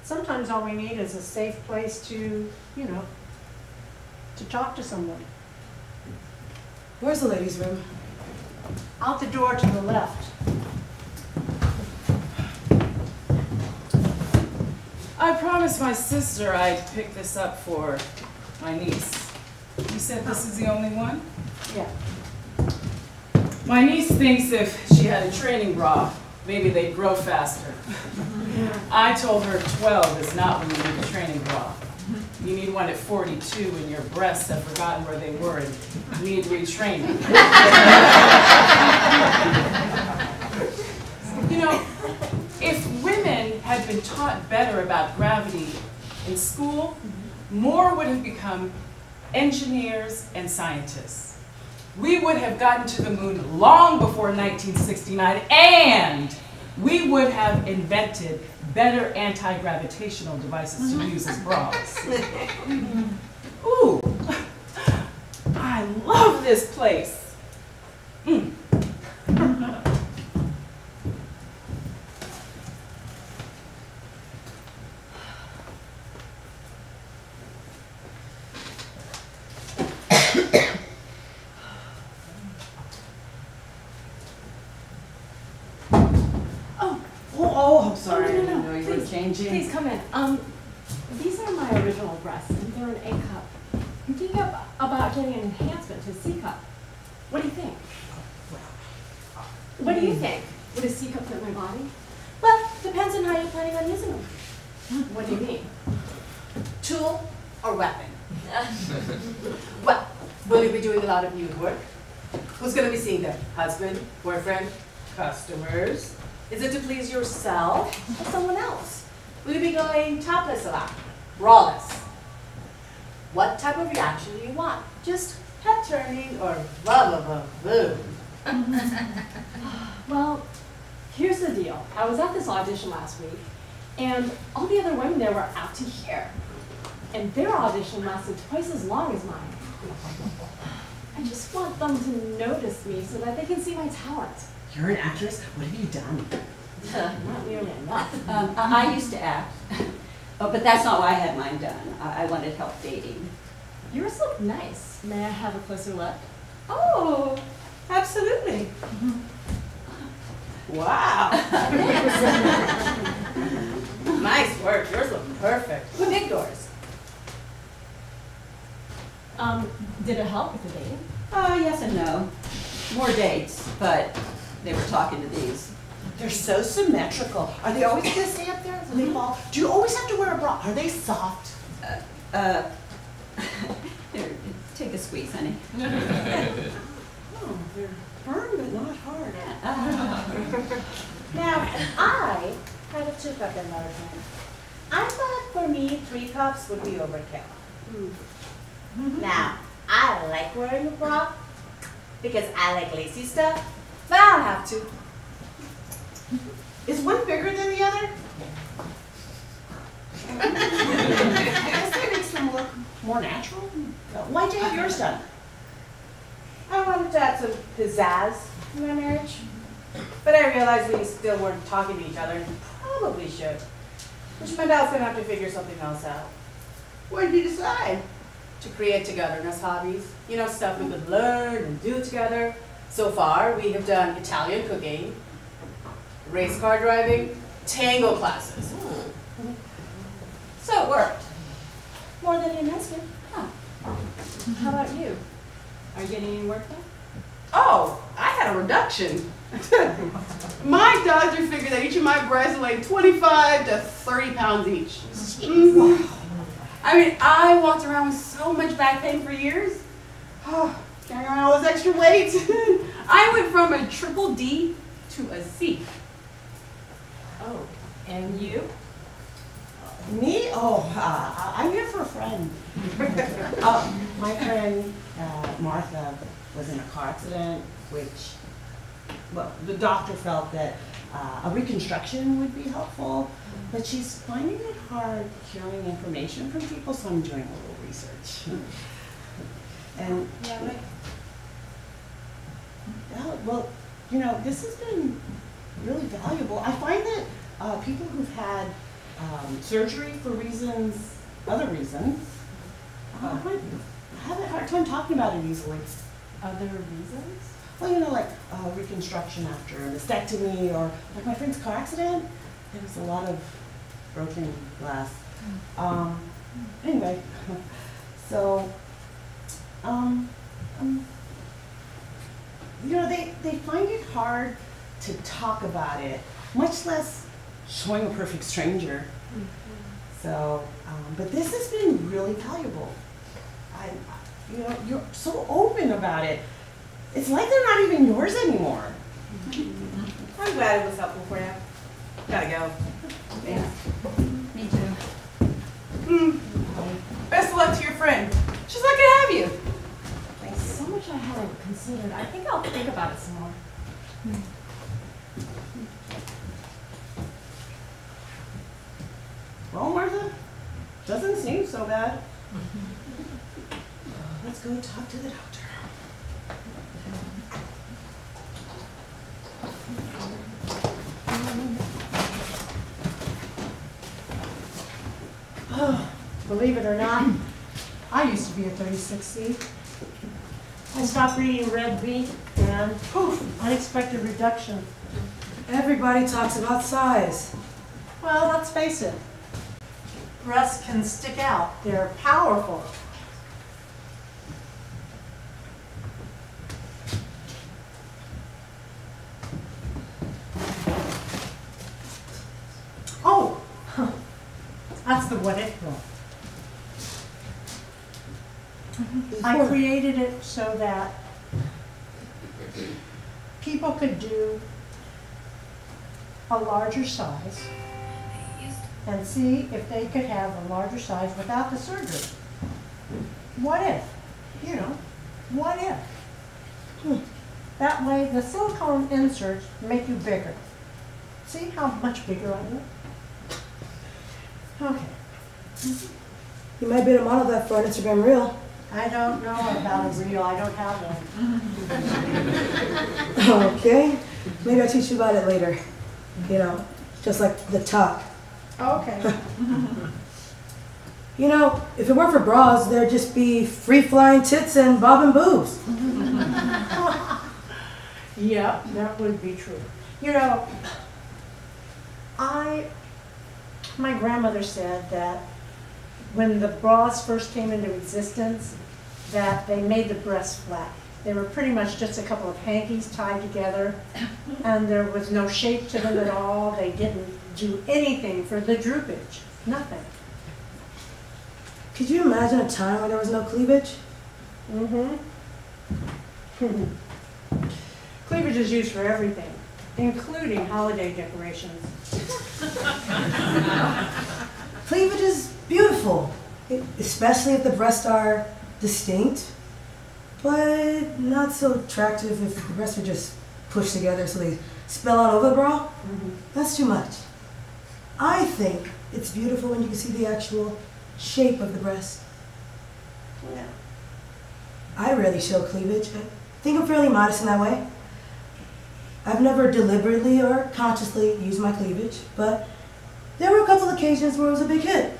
Sometimes all we need is a safe place to, to talk to someone. Where's the ladies' room? Out the door to the left. I promised my sister I'd pick this up for my niece. You said this is the only one? Yeah. My niece thinks if she had a training bra, maybe they'd grow faster. I told her 12 is not when you need a training bra. You need one at 42 when your breasts have forgotten where they were and need retraining. You know, if women had been taught better about gravity in school, more would have become engineers and scientists. We would have gotten to the moon long before 1969, and we would have invented better anti-gravitational devices to use as bras. Ooh, I love this place. Oh, I'm sorry. No, I didn't know you were changing. Please come in. These are my original breasts, and they're an A cup. I'm thinking about getting an enhancement to a C cup. What do you think? What do you think? Would a C cup fit my body? Well, depends on how you're planning on using them. What do you mean? Tool or weapon? Well, will you be doing a lot of nude work? Who's going to be seeing them? Husband, boyfriend, customers? Is it to please yourself or someone else? Will you be going topless a lot? Braless? What type of reaction do you want? Just head turning or blah, blah, blah, boo? Well, here's the deal. I was at this audition last week, and all the other women there were out to here. And their audition lasted twice as long as mine. I just want them to notice me so that they can see my talent. You're an actress? What have you done? Not nearly enough. I used to act, but that's not why I had mine done. I wanted help dating. Yours look nice. May I have a closer look? Oh, absolutely. Wow. Nice work. Yours look perfect. Who did yours? Did it help with the dating? Yes and no. More dates, but they were talking to these. They're so symmetrical. Are they always gonna stay up there when they fall? Do you always have to wear a bra? Are they soft? Here, take a squeeze, honey. Oh, they're firm but not hard. Now, I had a 2-cup in my time. I thought for me 3 cups would be overkill. Now, I like wearing a bra because I like lacy stuff, but I'll have to. Is one bigger than the other? I guess that makes them look more natural. Why'd you have yours done? I wanted to add some pizzazz in my marriage, but I realized we still weren't talking to each other and probably should, which meant I was going to have to figure something else out. What did you decide? To create togetherness hobbies. You know, stuff we could learn and do together. So far, we have done Italian cooking, race car driving, tango classes. So it worked. More than your husband. Huh. How about you? Are you getting any work done? Oh, I had a reduction. My doctor figured that each of my breasts weighed 25 to 30 pounds each. I mean, I walked around with so much back pain for years. Oh, carrying around all this extra weight. I went from a triple D to a C. Oh, and you? Me? Oh, I'm here for a friend. My friend Martha was in a car accident, which well, the doctor felt that a reconstruction would be helpful, but she's finding it hard hearing information from people, so I'm doing a little research. And Yeah, right. well, you know, this has been really valuable. I find that people who've had surgery for other reasons, have a hard time talking about it easily. Other reasons? Well, you know, like reconstruction after a mastectomy, or like my friend's car accident. There was a lot of broken glass. Anyway, so, you know, they find it hard to talk about it, much less showing a perfect stranger. So, but this has been really valuable. You know, you're so open about it. It's like they're not even yours anymore. I'm glad it was helpful for you. Gotta go. Yeah. Me too. Best of luck to your friend. She's lucky to have you. There's so much I hadn't considered. I think I'll think about it some more. Well, Martha, doesn't seem so bad. Let's go talk to the doctor. Believe it or not, I used to be a 36C. I stopped reading Red Beat and poof, unexpected reduction. Everybody talks about size. Well, let's face it. Breasts can stick out. They're powerful. Oh, that's the What If book. I created it so that people could do a larger size and see if they could have a larger size without the surgery. What if? You know, what if? That way the silicone inserts make you bigger. See how much bigger I look? Okay. You might be able to model that for an Instagram reel. I don't know about a reel. I don't have one. Okay. Maybe I'll teach you about it later. You know, just like the tuck. Okay. You know, if it weren't for bras, there'd just be free-flying tits and bobbing boobs. Yeah, that would be true. You know, my grandmother said that when the bras first came into existence, that they made the breasts flat. They were pretty much just a couple of hankies tied together, and there was no shape to them at all. They didn't do anything for the droopage, nothing. Could you imagine a time when there was no cleavage? Mm-hmm. Cleavage is used for everything, including holiday decorations. Cleavage is beautiful, especially if the breasts are distinct, but not so attractive if the breasts are just pushed together so they spill out over the bra. Mm-hmm. That's too much. I think it's beautiful when you can see the actual shape of the breast. Yeah. I rarely show cleavage. I think I'm fairly modest in that way. I've never deliberately or consciously used my cleavage, but there were a couple occasions where it was a big hit.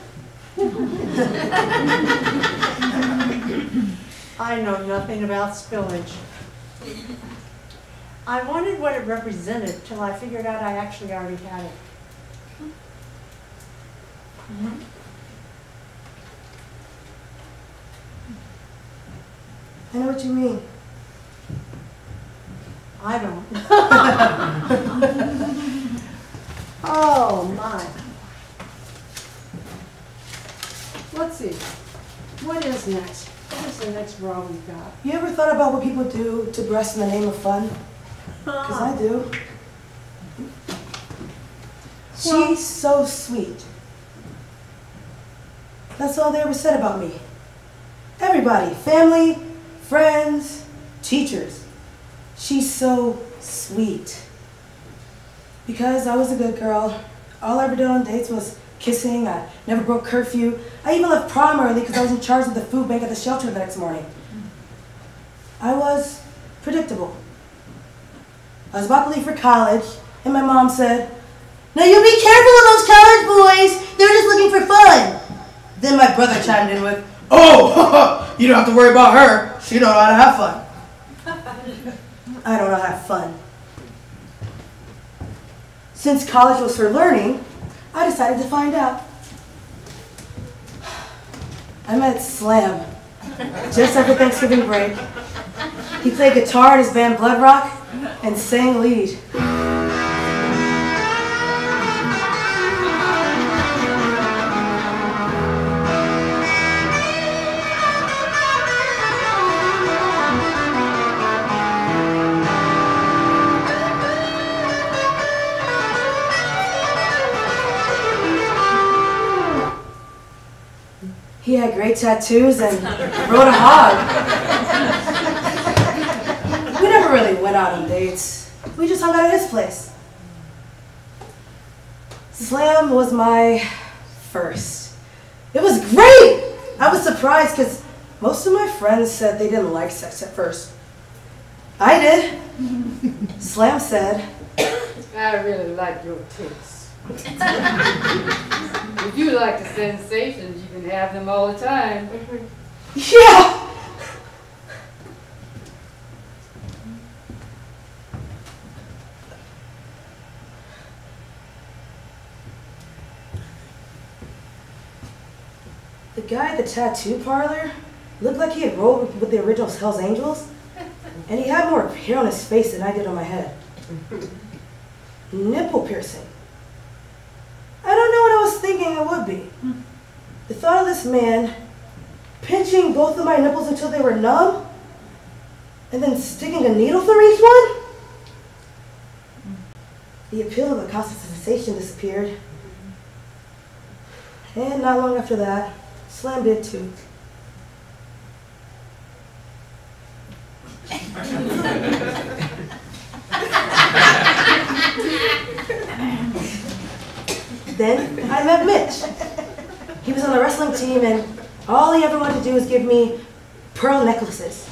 I know nothing about spillage. I wondered what it represented till I figured out I actually already had it. I know what you mean. I don't. Oh my. Let's see. What is next? What is the next bra we've got? You ever thought about what people do to breasts in the name of fun? Because I do. She's so sweet. That's all they ever said about me. Everybody, family, friends, teachers. She's so sweet. Because I was a good girl, all I ever did on dates was kissing. I never broke curfew. I even left prom early because I was in charge of the food bank at the shelter the next morning. I was predictable. I was about to leave for college, and my mom said, "Now you be careful of those college boys. They're just looking for fun." Then my brother chimed in with, "Oh, you don't have to worry about her. She don't know how to have fun." I don't know how to have fun. Since college was for learning, I decided to find out. I met Slam just after Thanksgiving break. He played guitar in his band Blood Rock and sang lead. He had great tattoos and rode a hog. We never really went out on dates. We just hung out at his place. Slam was my first. It was great! I was surprised because most of my friends said they didn't like sex at first. I did. Slam said, "I really like your tits. If you like the sensations, you can have them all the time." Yeah! The guy at the tattoo parlor looked like he had rolled with the original Hell's Angels, and he had more hair on his face than I did on my head. Nipple piercing. I don't know what I was thinking it would be. The thought of this man pinching both of my nipples until they were numb, and then sticking a needle through each one? The appeal of the constant sensation disappeared. And not long after that, Slam did too. Then I met Mitch. He was on the wrestling team, and all he ever wanted to do was give me pearl necklaces.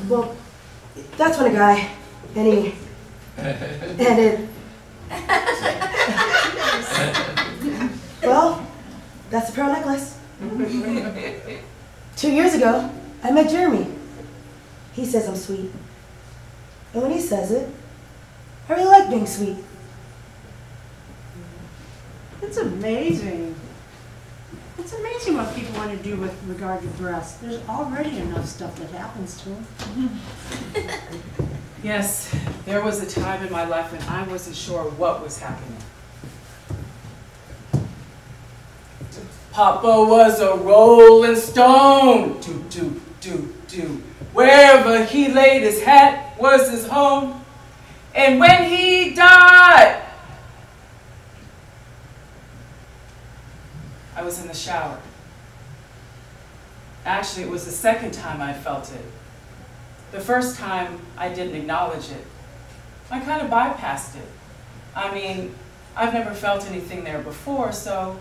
Well, that's when a guy, and he ended. Well, that's a pearl necklace. 2 years ago, I met Jeremy. He says I'm sweet. And when he says it, I really like being sweet. It's amazing. It's amazing what people want to do with regard to breasts. There's already enough stuff that happens to them. Yes, there was a time in my life when I wasn't sure what was happening. Papa was a rolling stone. Do, do, do, do. Wherever he laid his hat was his home. And when he died, I was in the shower. Actually, it was the second time I felt it. The first time, I didn't acknowledge it. I kind of bypassed it. I mean, I've never felt anything there before, so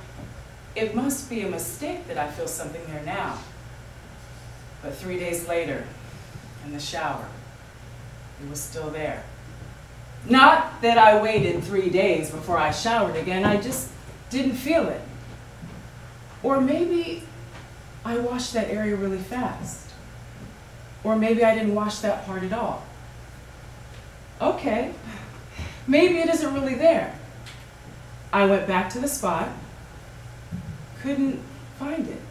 it must be a mistake that I feel something there now. But 3 days later, in the shower, it was still there. Not that I waited 3 days before I showered again, I just didn't feel it. Or maybe I washed that area really fast. Or maybe I didn't wash that part at all. Okay, maybe it isn't really there. I went back to the spot, couldn't find it.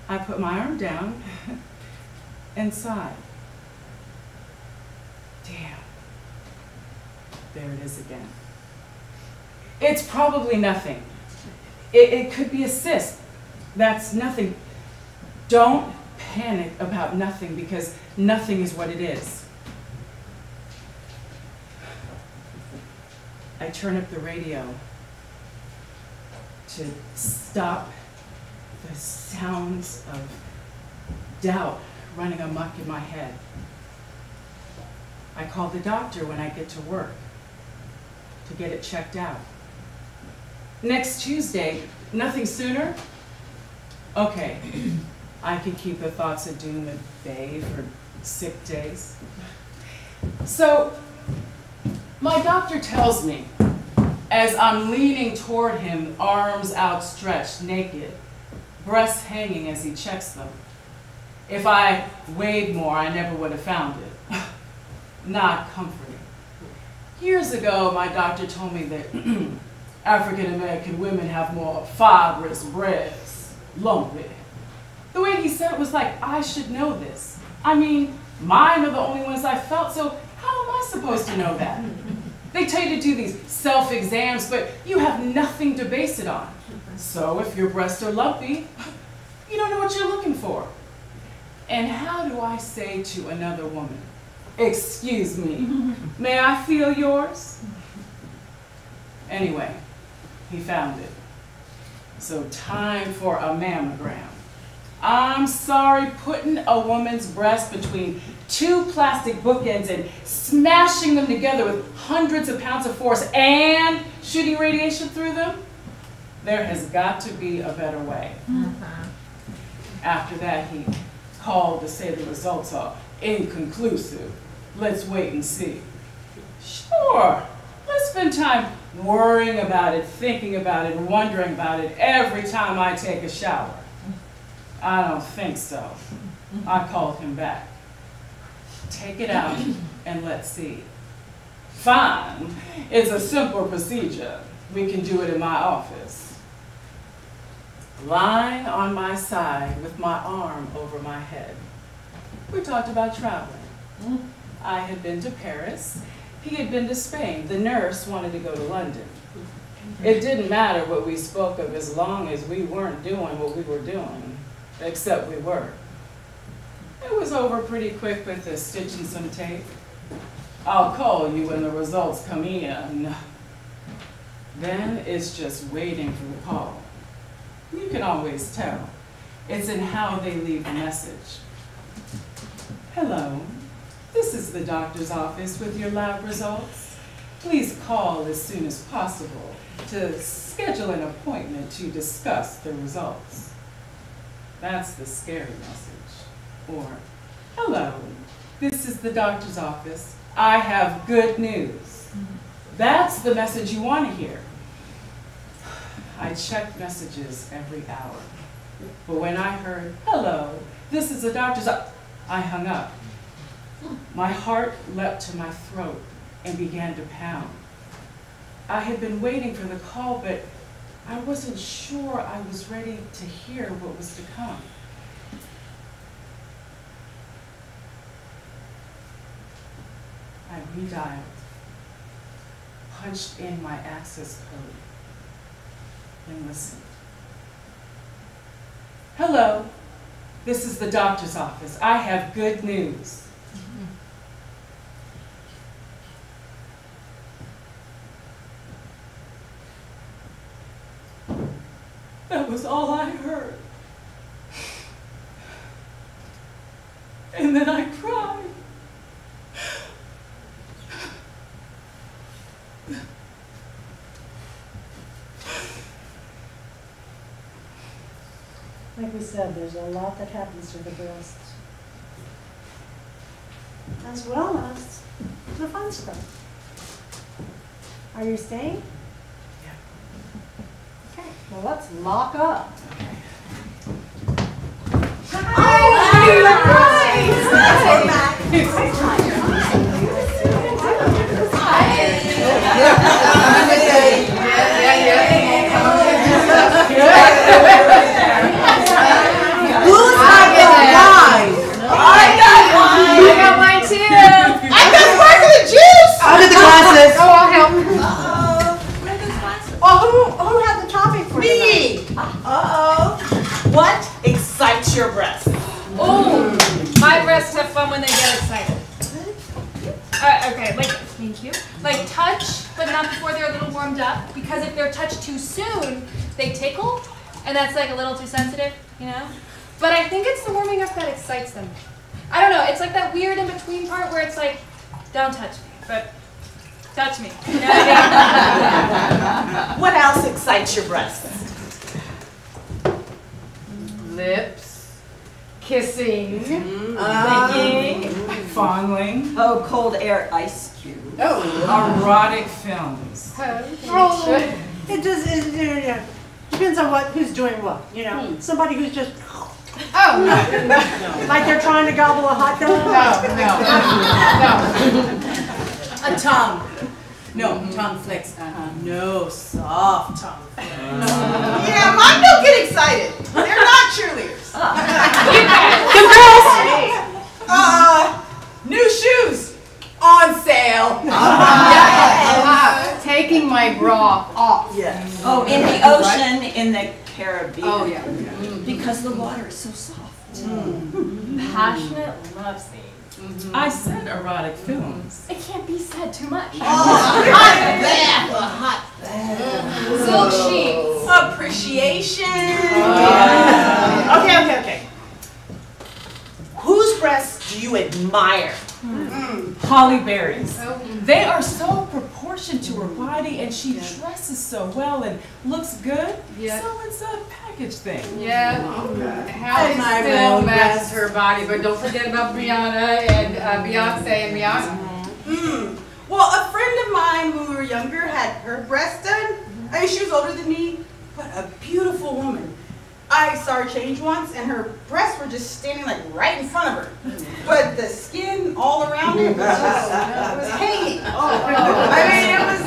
I put my arm down and sighed. Damn, there it is again. It's probably nothing. It could be a cyst. That's nothing. Don't panic about nothing, because nothing is what it is. I turn up the radio to stop the sounds of doubt running amok in my head. I call the doctor when I get to work to get it checked out. Next Tuesday, nothing sooner? Okay, I can keep the thoughts of doom at bay for 6 days. So, my doctor tells me, as I'm leaning toward him, arms outstretched, naked, breasts hanging as he checks them, if I weighed more, I never would have found it. Not comforting. Years ago, my doctor told me that African American women have more fibrous breasts, lumpy. The way he said it was like, I should know this. I mean, mine are the only ones I felt, so how am I supposed to know that? They tell you to do these self-exams, but you have nothing to base it on. So if your breasts are lumpy, you don't know what you're looking for. And how do I say to another woman, excuse me, may I feel yours? Anyway, he found it. So time for a mammogram. I'm sorry, putting a woman's breast between 2 plastic bookends and smashing them together with hundreds of pounds of force and shooting radiation through them? There has got to be a better way. After that, he called to say the results are inconclusive. Let's wait and see. Sure, let's spend time worrying about it, thinking about it, wondering about it every time I take a shower. I don't think so. I called him back. Take it out and let's see. Fine, it's a simple procedure. We can do it in my office. Lying on my side with my arm over my head. We talked about traveling. I had been to Paris. He had been to Spain. The nurse wanted to go to London. It didn't matter what we spoke of as long as we weren't doing what we were doing, except we were. It was over pretty quick with the stitch and some tape. I'll call you when the results come in. Then it's just waiting for the call. You can always tell. It's in how they leave the message. Hello, this is the doctor's office with your lab results. Please call as soon as possible to schedule an appointment to discuss the results. That's the scary message. Or, hello, this is the doctor's office. I have good news. That's the message you want to hear. I checked messages every hour. But when I heard, hello, this is the doctor's office, I hung up. My heart leapt to my throat and began to pound. I had been waiting for the call, but I wasn't sure I was ready to hear what was to come. I redialed, punched in my access code, and listened. Hello, this is the doctor's office. I have good news. That was all I heard. And then I cried. Like we said, there's a lot that happens to the breast. As well as the fun stuff. Are you staying? Yeah. Okay, well let's lock up. What excites your breasts? Oh, my breasts have fun when they get excited. Okay, like, thank you. Like touch, but not before they're a little warmed up, because if they're touched too soon, they tickle, and that's like a little too sensitive, you know? But I think it's the warming up that excites them. I don't know, it's like that weird in-between part where it's like, Don't touch me, but touch me. What else excites your breasts? Lips, kissing, licking, fondling. Oh, cold air ice cube. Oh, erotic films. Oh, it just depends on who's doing what, you know. Somebody who's just, Oh, no. like they're trying to gobble a hot dog. a tongue. No, tongue flicks. No, soft tongue flicks. Yeah, mine don't get excited. They're not cheerleaders. New shoes on sale. Taking my bra off. Yes. Oh, in the ocean, in the Caribbean. Oh, yeah. Because the water is so soft. Passionate love scenes. I said erotic films. It can't be said too much. Hot bath. Silk sheets. Appreciation. Okay. Whose breasts do you admire? Holly Berry's. They are so proportioned to her body, and she dresses so well and looks good. Yeah. So it's a package thing. Yeah. Halle still matches her body, but don't forget about Brianna and Beyonce and Rihanna. Well, a friend of mine when we were younger had her breasts done. I mean, she was older than me, but a beautiful woman. I saw her change once, and her breasts were just standing like right in front of her. But the skin all around it was just it was hanging. I mean, it was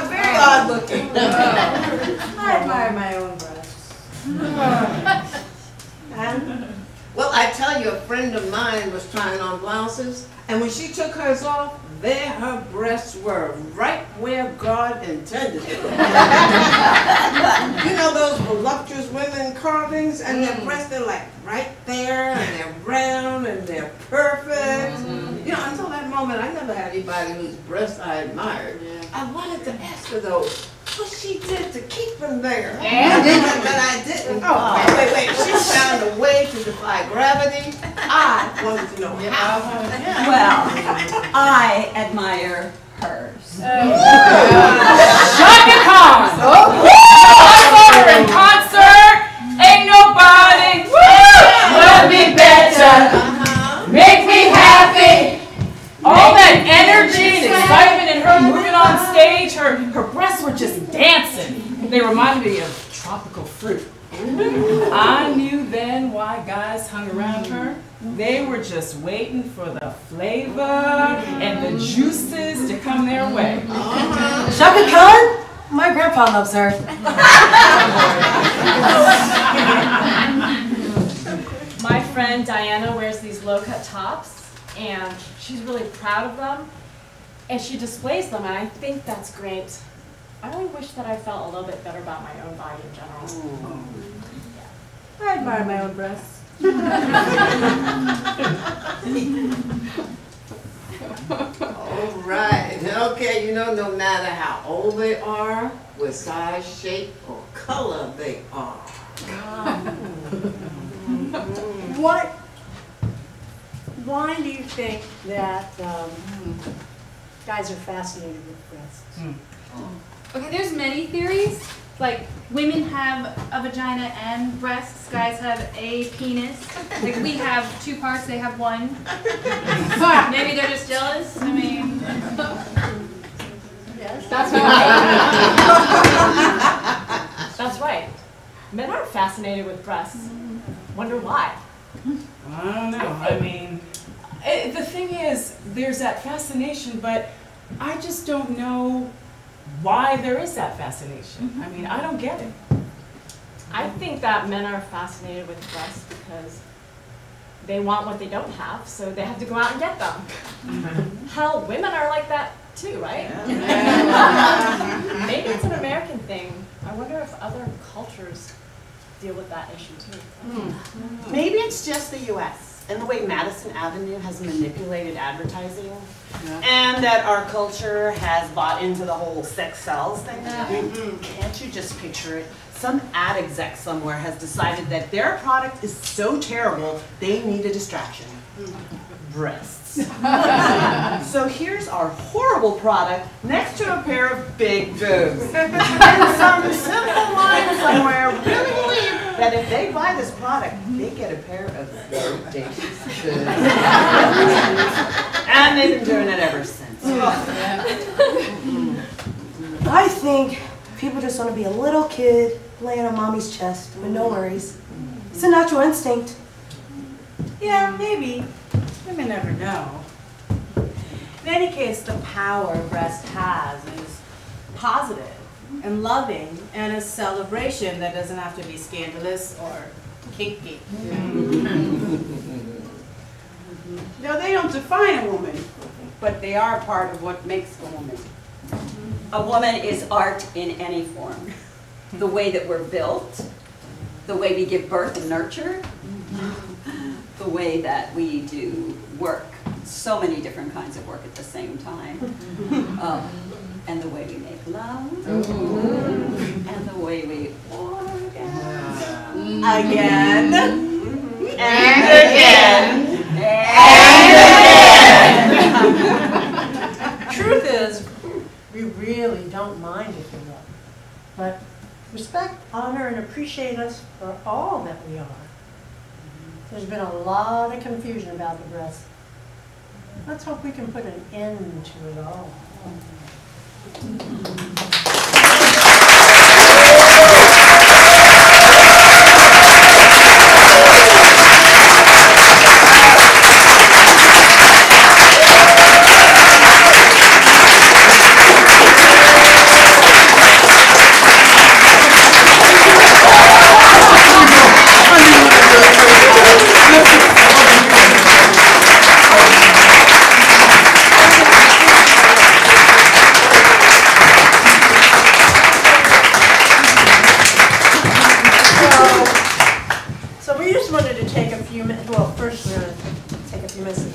very odd looking. I admire my own breasts. Well, I tell you, a friend of mine was trying on blouses, and when she took hers off, there her breasts were right where God intended them. You know those voluptuous women carvings, and their breasts are like right there, and they're round, and they're perfect. You know, until that moment, I never had anybody whose breasts I admired. I wanted to ask her though, what she did to keep them there. But I didn't. Oh, wait. She found a way to defy gravity. I wanted to know how. Well, I admire hers. Shaka Khan! Over in concert! Ain't nobody love me better, make me happy. All that energy and excitement and her moving on stage, her breasts were just dancing. They reminded me of tropical fruit. I knew then why guys hung around her. They were just waiting for the flavor and the juices to come their way. Shaka Khan? My grandpa loves her. My friend Diana wears these low-cut tops, and she's really proud of them, and she displays them, and I think that's great. I only wish that I felt a little bit better about my own body in general. I admire my own breasts. All right. Okay, you know, no matter how old they are, what size, shape, or color they are. Why do you think that guys are fascinated with breasts? Okay, there's many theories. Like, women have a vagina and breasts. Guys have a penis. Like, we have two parts, they have one. Maybe they're just jealous. I mean... Yes. That's right. That's right. Men aren't fascinated with breasts. Wonder why. I don't know. I mean, the thing is, there's that fascination, but I just don't know why there is that fascination. I mean, I don't get it. I think that men are fascinated with breasts because they want what they don't have, so they have to go out and get them. Hell, women are like that too, right? Maybe it's an American thing. I wonder if other cultures deal with that issue too. Maybe it's just the U.S. and the way Madison Avenue has manipulated advertising, and that our culture has bought into the whole sex sells thing. Can't you just picture it? some ad exec somewhere has decided that their product is so terrible, they need a distraction. Breasts. So here's our horrible product next to a pair of big boobs. And some simple mind somewhere really believe that if they buy this product, they get a pair of bodacious boobs. And they've been doing it ever since. I think people just want to be a little kid laying on mommy's chest with no worries. It's a natural instinct. Yeah, maybe. Women never know. In any case, the power breast has is positive and loving and a celebration that doesn't have to be scandalous or kinky. No, they don't define a woman, but they are part of what makes a woman. A woman is art in any form. The way that we're built, the way we give birth and nurture, the way that we do work, so many different kinds of work at the same time, and the way we make love, and the way we orgasm again, and again, and again. Truth is, we really don't mind if we love, but respect, honor, and appreciate us for all that we are. There's been a lot of confusion about the breast. Let's hope we can put an end to it all.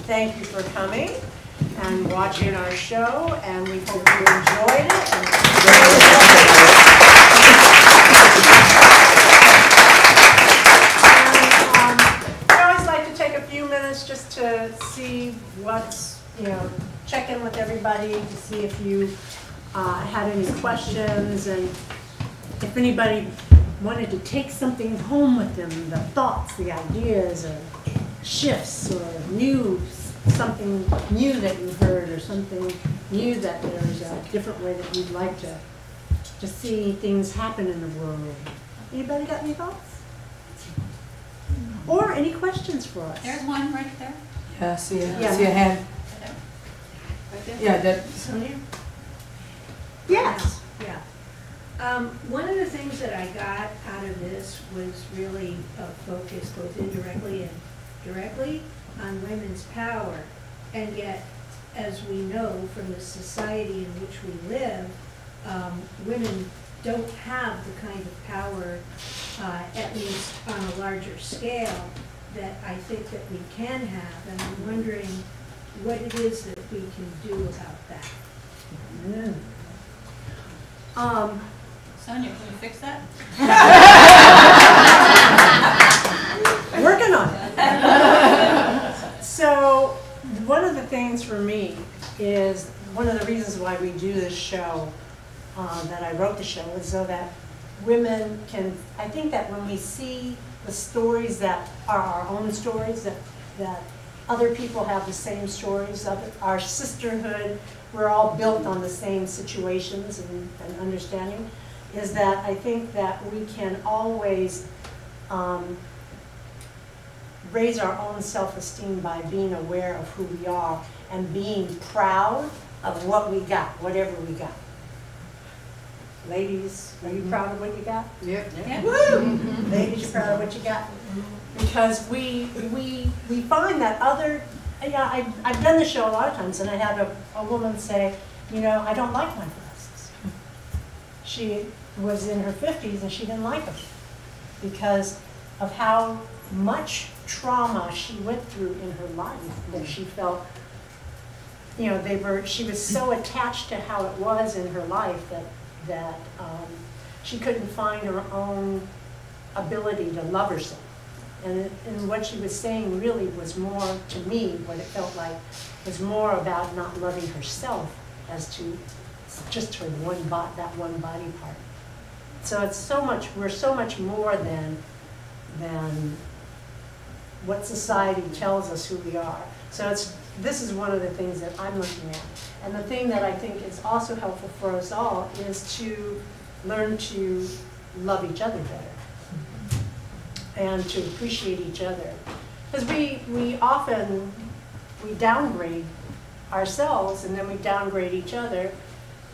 Thank you for coming and watching our show, and we hope you enjoyed it. I always like to take a few minutes just to see what's, check in with everybody to see if you had any questions, and if anybody wanted to take something home with them, the thoughts, the ideas, or shifts, or something new that you heard, or something new that there's a different way that you'd like to see things happen in the world. Anybody got any thoughts? Or any questions for us? There's one right there. Yeah, see a hand. Right there. Yeah, that. Sonia? Yes. Yeah. One of the things that I got out of this was really a focus, both indirectly and directly, on women's power. And yet, as we know from the society in which we live, women don't have the kind of power, at least on a larger scale, that I think that we can have. And I'm wondering what it is that we can do about that. Sonia, can you fix that? Working on it. So one of the things for me is, one of the reasons why we do this show, that I wrote the show, is so that women can, I think that when we see the stories that are our own stories, that other people have the same stories, our sisterhood, we're all built on the same situations and understanding, is that I think that we can always raise our own self-esteem by being aware of who we are and being proud of what we got, whatever we got. Ladies, are you proud of what you got? Yep. Yeah. Woo! Ladies, you're proud of what you got. Because we find that other, I've done the show a lot of times, and I had a woman say, I don't like my breasts. She was in her 50s and she didn't like them because of how much trauma she went through in her life, that she felt, she was so attached to how it was in her life that she couldn't find her own ability to love herself. And what she was saying really was more, to me, what it felt like, was more about not loving herself as to just her that one body part. So it's so much, we're so much more than what society tells us who we are. So this is one of the things that I'm looking at. And the thing that I think is also helpful for us all is to learn to love each other better and to appreciate each other. Because we often downgrade ourselves and then we downgrade each other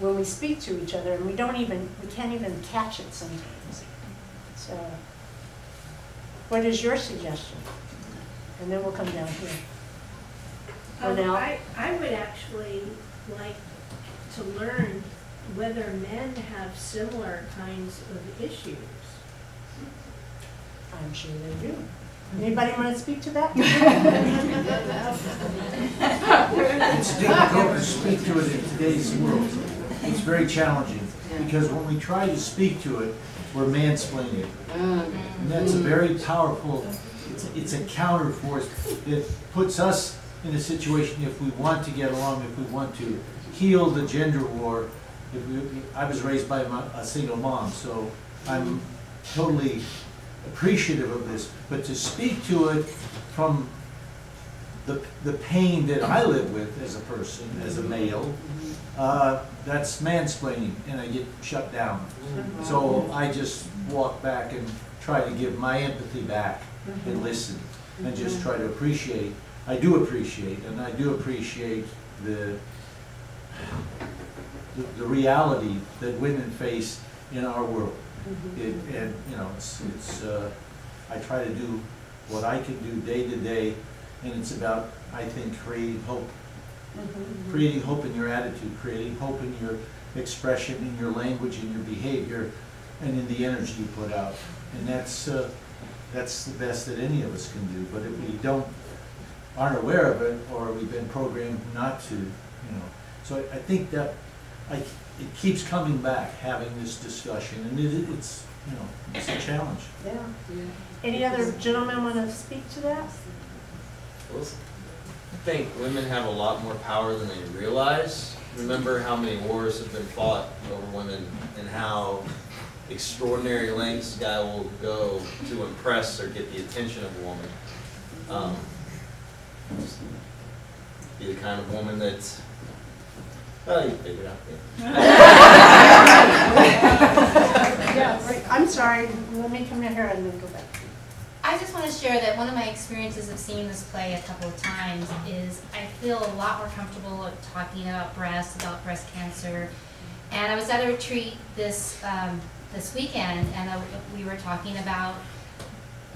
when we speak to each other, and we can't even catch it sometimes. So, what is your suggestion? And then we'll come down here. I would actually like to learn whether men have similar kinds of issues. I'm sure they do. Anybody want to speak to that? It's difficult to speak to it in today's world. It's very challenging because when we try to speak to it, we're mansplaining it. And that's a very powerful, it's a counter force that puts us in a situation, if we want to get along, if we want to heal the gender war. I was raised by a single mom, so I'm totally appreciative of this, but to speak to it from the pain that I live with as a person, as a male, that's mansplaining, and I get shut down. So I just walk back and try to give my empathy back and listen and just try to appreciate. I do appreciate, and I do appreciate the reality that women face in our world. And you know, I try to do what I can do day to day, and it's about, I think, creating hope. Creating hope in your attitude, creating hope in your expression, in your language, in your behavior, and in the energy you put out. And that's the best that any of us can do. But if we aren't aware of it, or we've been programmed not to, So I think that it keeps coming back, having this discussion, and it's a challenge. Yeah. Any other gentlemen want to speak to that? I think women have a lot more power than they realize. Remember how many wars have been fought over women and how extraordinary lengths a guy will go to impress or get the attention of a woman. Be the kind of woman that, well, you figure it out. Yeah, right. I'm sorry, let me come in here and then go back. I just want to share that one of my experiences of seeing this play a couple of times is I feel a lot more comfortable talking about breast cancer. And I was at a retreat this weekend, and we were talking about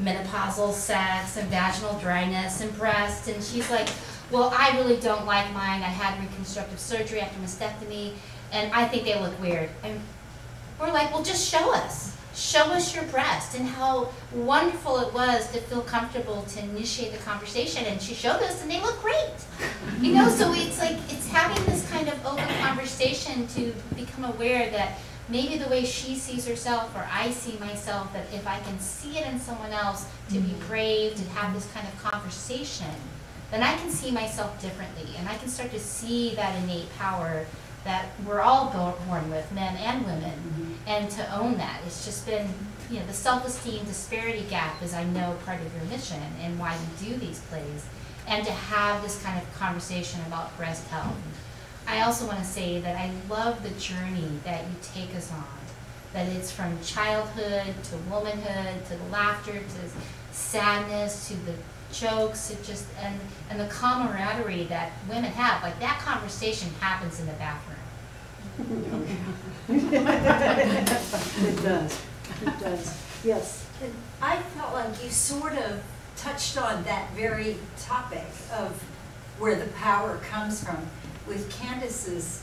menopausal sex and vaginal dryness and breast, and she's like, well, I really don't like mine. I had reconstructive surgery after mastectomy, and I think they look weird. And we're like, well, just show us. Show us your breast, and how wonderful it was to feel comfortable to initiate the conversation. And she showed us, and they look great. So it's like, it's having this kind of open conversation to become aware that maybe the way she sees herself, or I see myself, that if I can see it in someone else, to be brave, to have this kind of conversation, then I can see myself differently, and I can start to see that innate power that we're all born with, men and women, and to own that. It's just been, the self-esteem disparity gap is, I know, part of your mission and why we do these plays, and to have this kind of conversation about breast health. I also want to say that I love the journey that you take us on, that it's from childhood to womanhood, to the laughter, to sadness, to the jokes, and the camaraderie that women have. Like, that conversation happens in the bathroom. It does. It does. Yes. And I felt like you sort of touched on that very topic of where the power comes from with Candace's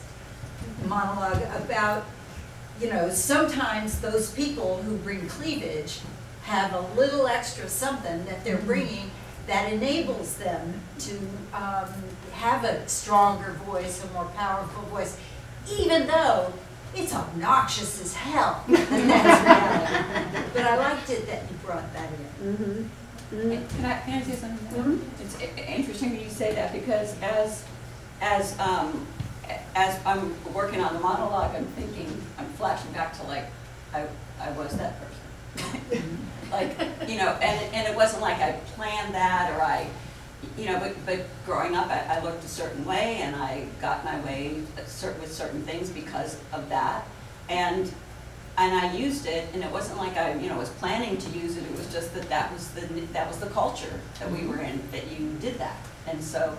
monologue about, sometimes those people who bring cleavage have a little extra something that they're bringing that enables them to have a stronger voice, a more powerful voice, even though It's obnoxious as hell. And that's reality. But I liked it that you brought that in. Can I say something? It's interesting that you say that, because as I'm working on the monologue, I'm flashing back to like I was that person. Like, you know, and it wasn't like I planned that, or but growing up I looked a certain way, and I got my way with certain things because of that, and I used it, and it wasn't like I was planning to use it. It was just that was the culture that we were in, that you did that. And so,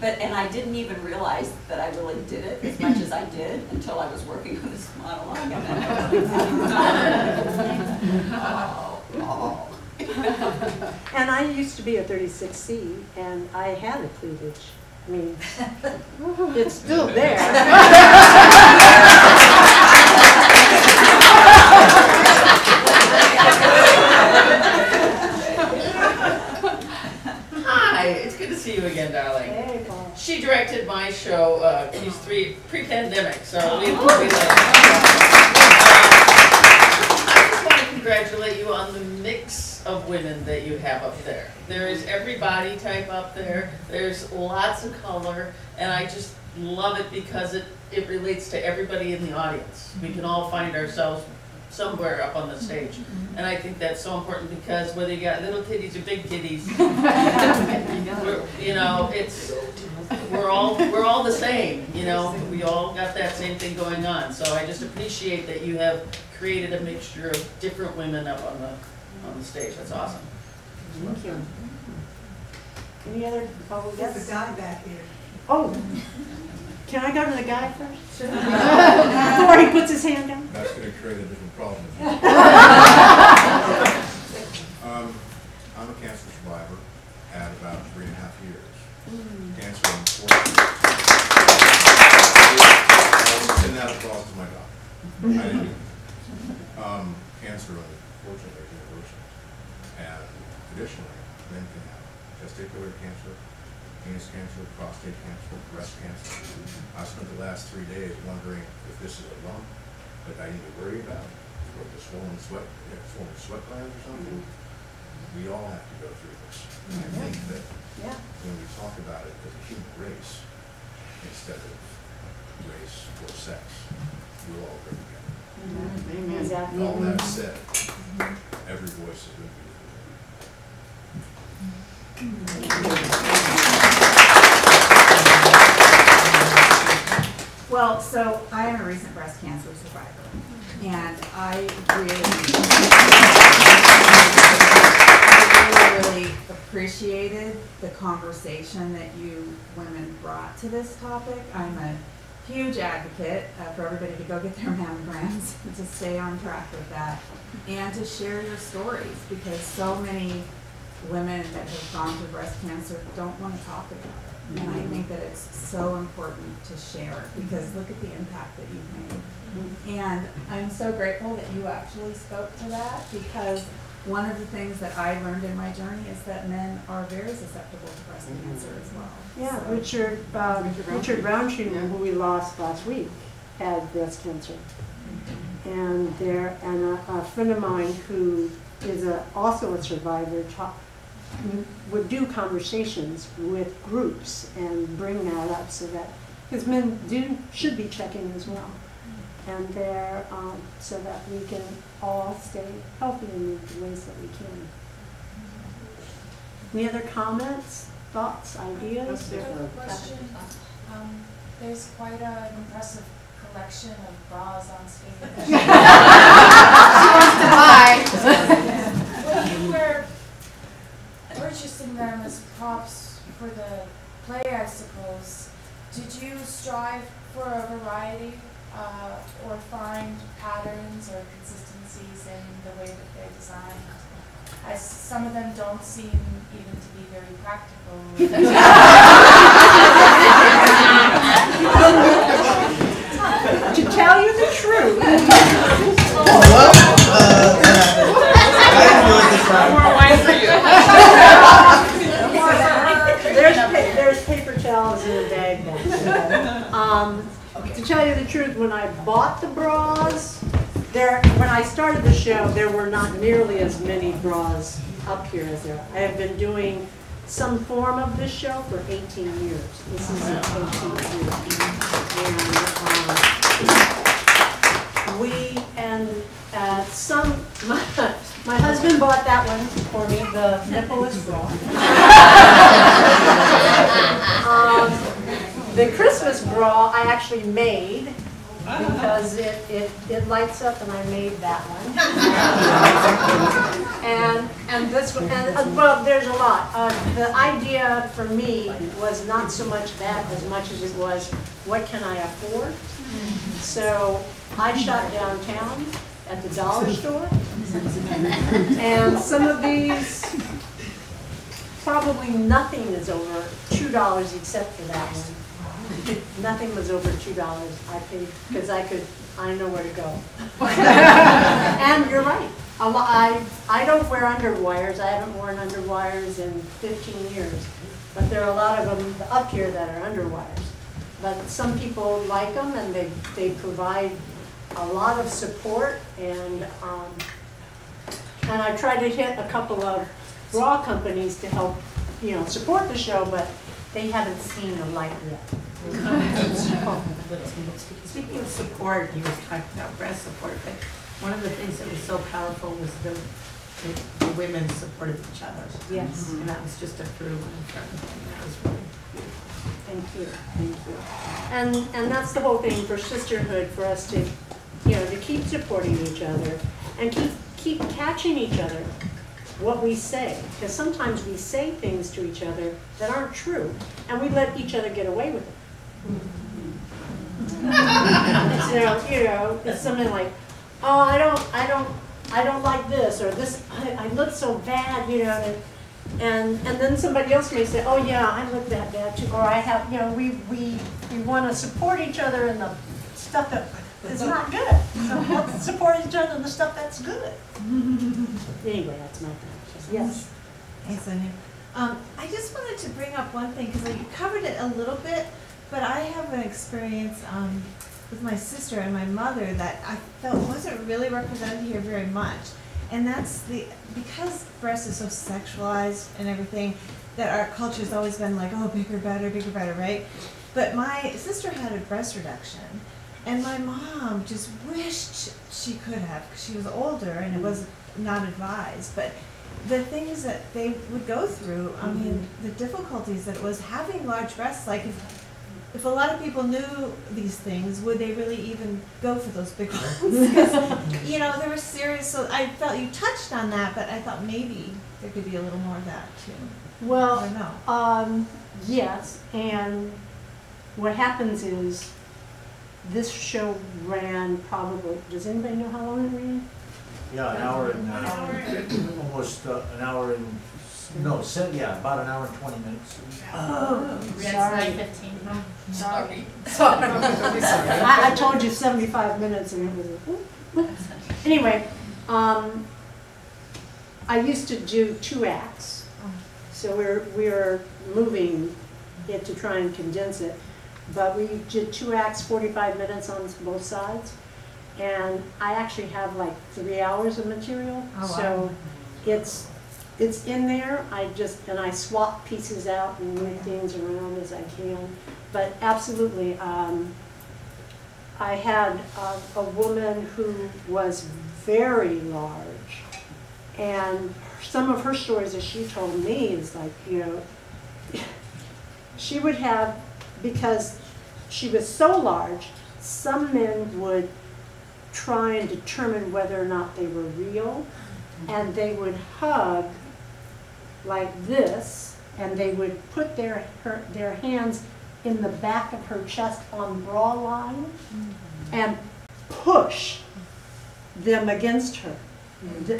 and I didn't even realize that I really did it as much as I did until I was working on this monologue. And I used to be a 36C, and I had a cleavage. I mean, it's still there. Hi, it's good to see you again, darling. Hey, Paul. She directed my show, these three pre-pandemic, so we love it. I just want to congratulate you on the mix of women that you have up there. There is every body type up there. There's lots of color, and I just love it because it relates to everybody in the audience. We can all find ourselves somewhere up on the stage, and I think that's so important, because whether you got little titties or big titties, we're all the same. We all got that same thing going on. So I just appreciate that you have created a mixture of different women up on the stage. That's awesome. Thank you. Any other? There's a guy back here. Oh, can I go to the guy first? Sure. Before he puts his hand down? That's going to create a different problem. I'm a cancer survivor, had about 3.5 years. Cancer, unfortunately. I send that applause to my doctor. I didn't do it. Cancer, unfortunately, is universal. And traditionally, men can have testicular cancer, penis cancer, prostate cancer, breast cancer. I spent the last 3 days wondering if this is a lump that I need to worry about, or the swollen sweat glands or something. We all have to go through this. And I think that when we talk about it as a human race, instead of race or sex, we'll all go together. Amen. Exactly. All that said, every voice is going to be Well, so I am a recent breast cancer survivor, and I really appreciated the conversation that you women brought to this topic. I'm a huge advocate for everybody to go get their mammograms and to stay on track with that, and to share your stories, because so many women that have gone through breast cancer don't want to talk about it. And I think that it's so important to share, because look at the impact that you've made. And I'm so grateful that you actually spoke to that, because one of the things that I learned in my journey is that men are very susceptible to breast cancer as well. Yeah, So, Richard Roundtree, who we lost last week, had breast cancer. And a friend of mine who is also a survivor would do conversations with groups and bring that up, so that, because men should be checking as well, and they're so that we can all stay healthy in the ways that we can. Any other comments, thoughts, ideas? Question. There's quite an impressive collection of bras on stage. She wants to buy. When you were purchasing them as props for the play, I suppose, did you strive for a variety or find patterns or consistencies in the way that they're designed? As some of them don't seem even to be very practical. To tell you the truth. More wine for you. There's paper towels in the bag back there. to tell you the truth, when I bought the bras, when I started the show, there were not nearly as many bras up here as there are. I have been doing some form of this show for 18 years. This is 18 years. My husband bought that one for me, the nippleless bra. The Christmas bra I actually made because it lights up, and I made that one. and this one, well, there's a lot. The idea for me was not so much that as much as it was, what can I afford? So I shot downtown at the dollar store, and some of these, probably nothing is over $2 except for that one. Nothing was over $2 I paid, because I know where to go. And you're right. I don't wear underwires. I haven't worn underwires in 15 years. But there are a lot of them up here that are underwires. But some people like them, and they provide a lot of support. And I tried to hit a couple of bra companies to help, support the show, but they haven't seen the light yet. Speaking of support, you were talking about breast support, but one of the things that was so powerful was the women supported each other. Yes. And that was just a true one from that was really beautiful. Thank you, thank you. And that's the whole thing for sisterhood, for us to, to keep supporting each other and keep catching each other what we say, because sometimes we say things to each other that aren't true, and we let each other get away with it. It's something like, oh, I don't like this, or this, I look so bad, and then somebody else may say, oh yeah, I look that bad too, or I have, we want to support each other in the stuff that is not good. So let's support each other in the stuff that's good. Anyway, that's my thing. Yes. Hey, Sonia. I just wanted to bring up one thing, because you covered it a little bit, but I have an experience with my sister and my mother that I felt wasn't really represented here very much. And that's because breast is so sexualized and everything, that our culture has always been like, oh, bigger, better, right? But my sister had a breast reduction, and my mom just wished she could have, because she was older and it was not advised. But the things that they would go through, I mean, the difficulties that it was having large breasts, like if a lot of people knew these things, would they really even go for those big ones? Because, there were serious, so I felt you touched on that, but I thought maybe there could be a little more of that too. Well, I don't know. Yes, and what happens is this show ran probably, does anybody know how long it ran? Yeah, an hour and, almost an hour and, about an hour and 20 minutes. Oh, Sorry. 15. Sorry. I told you 75 minutes and it was, anyway, I used to do 2 acts. So we're moving it to try and condense it. But we did 2 acts, 45 minutes on both sides. And I actually have like 3 hours of material. Oh, wow. So it's in there. I swap pieces out and move things around as I can. But absolutely, I had a woman who was very large, and some of her stories that she told me is like, she would have, because she was so large, some men would try and determine whether or not they were real, and they would hug like this, and they would put their hands in the back of her chest on bra line and push them against her,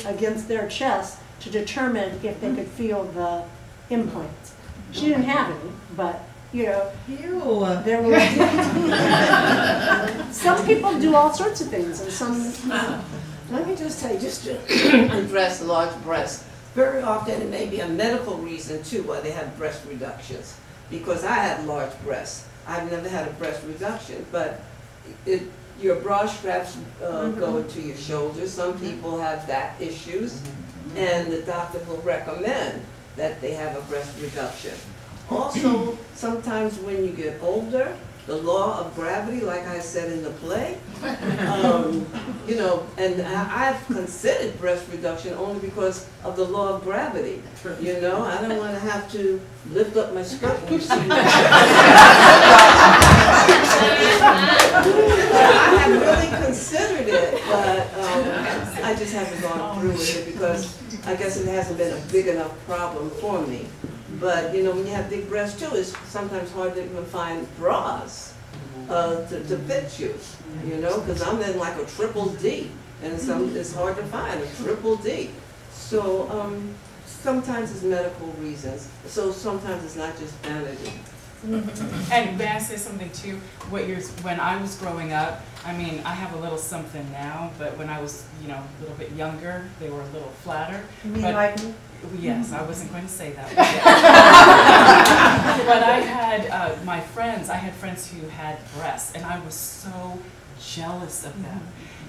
against their chest, to determine if they could feel the implants. She didn't have any, but there were some people do all sorts of things, and some. Let me just tell you, just to address large breasts. Very often it may be a medical reason too why they have breast reductions. Because I have large breasts. I've never had a breast reduction, but your bra straps go to your shoulders. Some people have back issues, and the doctor will recommend that they have a breast reduction. Also, sometimes when you get older, the law of gravity, like I said in the play, you know, and I've considered breast reduction only because of the law of gravity. You know, I don't want to have to lift up my skirt when you see me. I have really considered it, but I just haven't gone through with it because I guess it hasn't been a big enough problem for me. But you know, when you have big breasts too, it's sometimes hard to even find bras to fit you. You know, because I'm in like a triple D, and it's hard to find a triple D. So sometimes it's medical reasons. So sometimes it's not just vanity. And may I say something too? When I was growing up, I mean, I have a little something now, but when I was, you know, a little bit younger, they were a little flatter. You mean like me? Yes, I wasn't going to say that. But I had my friends, I had friends who had breasts, and I was so jealous of them.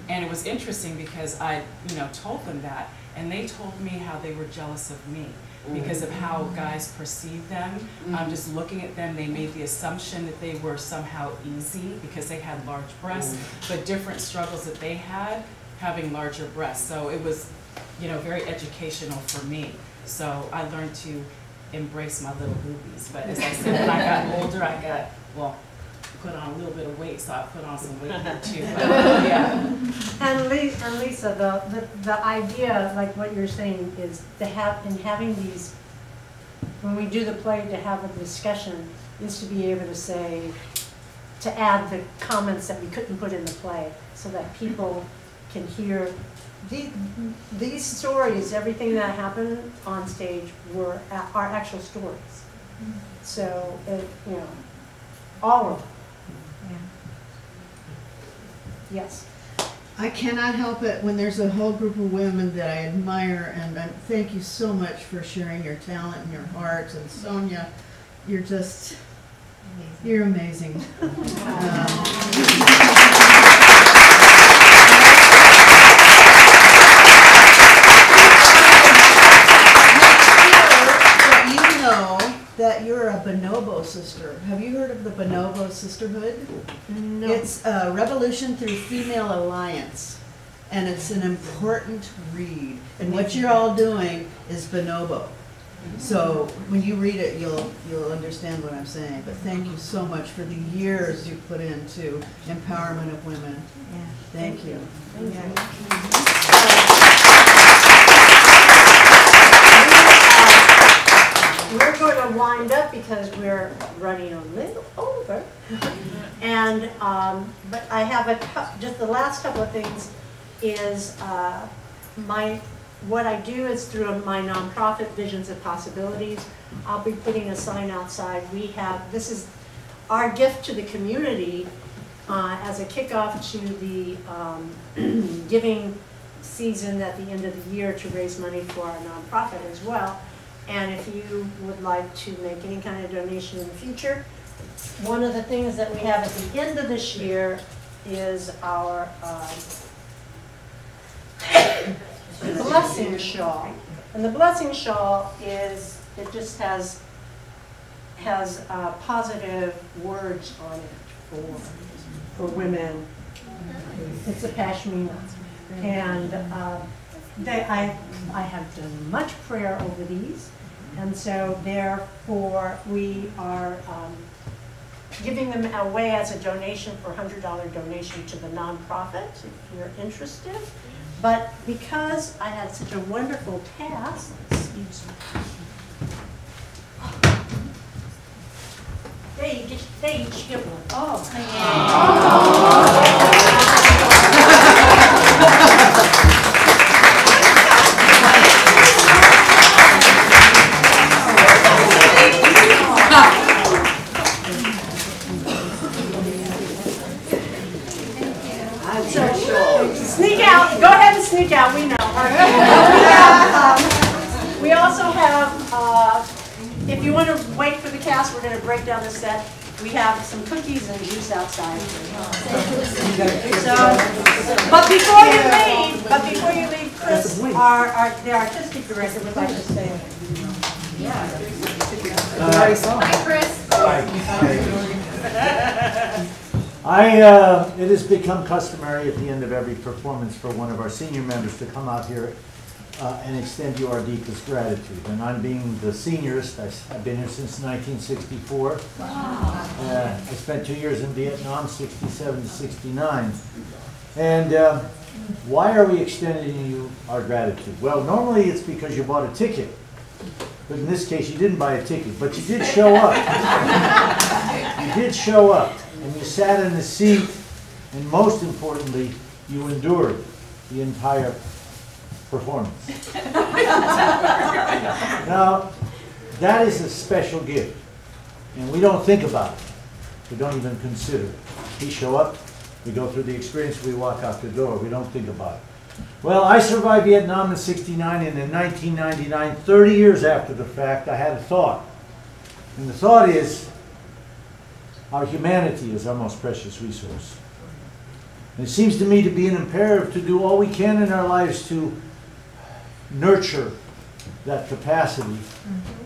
And it was interesting because I, you know, told them that, and they told me how they were jealous of me because of how guys perceive them. Just looking at them, they made the assumption that they were somehow easy because they had large breasts, but different struggles that they had having larger breasts. So it was, you know, very educational for me. So I learned to embrace my little boobies. But as I said, when I got older, I got, well, put on a little bit of weight, so I put on some weight here too. But, yeah. And Lisa, the idea, like what you're saying, is to have, in having these, when we do the play, to have a discussion, is to be able to say, to add the comments that we couldn't put in the play, so that people can hear these stories. Everything that happened on stage are actual stories. So, you know, all of them. Yes. I cannot help it when there's a whole group of women that I admire, and thank you so much for sharing your talent and your heart. And Sonia, you're just, you're amazing. That you're a bonobo sister. Have you heard of the bonobo sisterhood? No. It's a revolution through female alliance, and it's an important read. And what you're all doing is bonobo. So when you read it, you'll understand what I'm saying. But thank you so much for the years you put into empowerment of women. Yeah. Thank you. Thank you. We're going to wind up because we're running a little over. And, but I have just the last couple of things is what I do is through my nonprofit Visions of Possibilities. I'll be putting a sign outside. This is our gift to the community as a kickoff to the giving season at the end of the year to raise money for our nonprofit as well. And if you would like to make any kind of donation in the future, one of the things that we have at the end of this year is our blessing shawl. And the blessing shawl is, it just has positive words on it for women. It's a pashmina. And I have done much prayer over these, and so therefore we are giving them away as a donation for a $100 donation to the nonprofit if you're interested. But because I had such a wonderful task, excuse me. They each get one. Oh, sneak out. Go ahead and sneak out. We know. We also have, if you want to wait for the cast, we're going to break down the set. We have some cookies and juice outside. So, but before you leave, Chris, the artistic director would like to say. Hi, Chris. It has become customary at the end of every performance for one of our senior members to come out here and extend you our deepest gratitude. And I'm being the seniorist. I've been here since 1964. I spent 2 years in Vietnam, 67 to 69. And why are we extending you our gratitude? Well, normally it's because you bought a ticket. But in this case, you didn't buy a ticket, but you did show up. You did show up, and you sat in the seat, and most importantly, you endured the entire performance. Now, that is a special gift, and we don't think about it. We don't even consider it. We show up, we go through the experience, we walk out the door. We don't think about it. Well, I survived Vietnam in '69, and in 1999, 30 years after the fact, I had a thought. And the thought is, our humanity is our most precious resource. And it seems to me to be an imperative to do all we can in our lives to nurture that capacity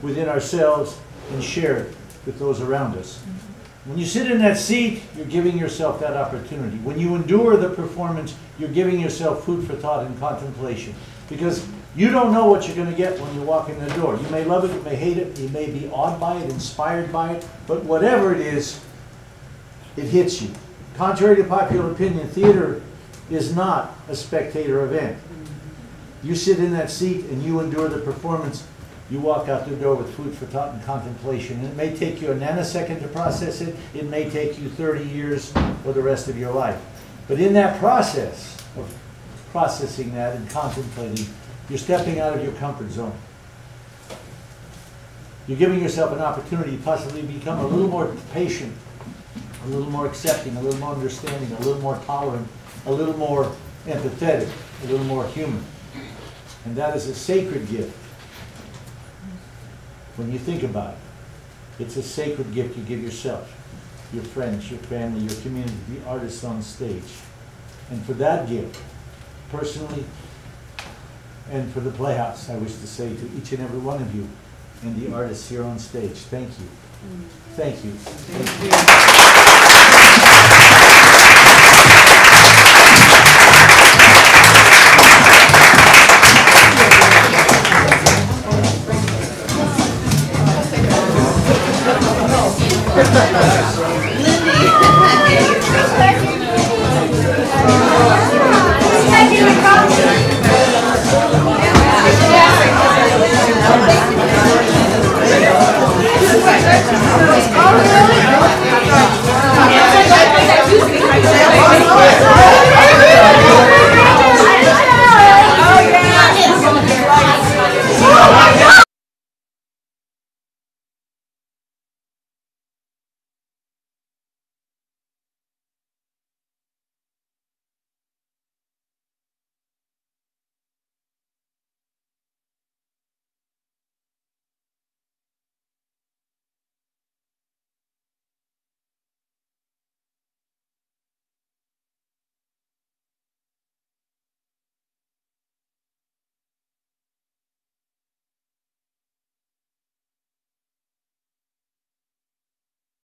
within ourselves and share it with those around us. When you sit in that seat, you're giving yourself that opportunity. When you endure the performance, you're giving yourself food for thought and contemplation. Because you don't know what you're going to get when you walk in the door. You may love it, you may hate it, you may be awed by it, inspired by it, but whatever it is, it hits you. Contrary to popular opinion, theater is not a spectator event. You sit in that seat and you endure the performance. You walk out the door with food for thought and contemplation. It may take you a nanosecond to process it. It may take you 30 years or the rest of your life. But in that process of processing that and contemplating, you're stepping out of your comfort zone. You're giving yourself an opportunity to possibly become a little more patient, a little more accepting, a little more understanding, a little more tolerant, a little more empathetic, a little more human. And that is a sacred gift. When you think about it, it's a sacred gift you give yourself, your friends, your family, your community, the artists on stage. And for that gift, personally, and for the Playhouse, I wish to say to each and every one of you and the artists here on stage, thank you. Thank you. Thank you.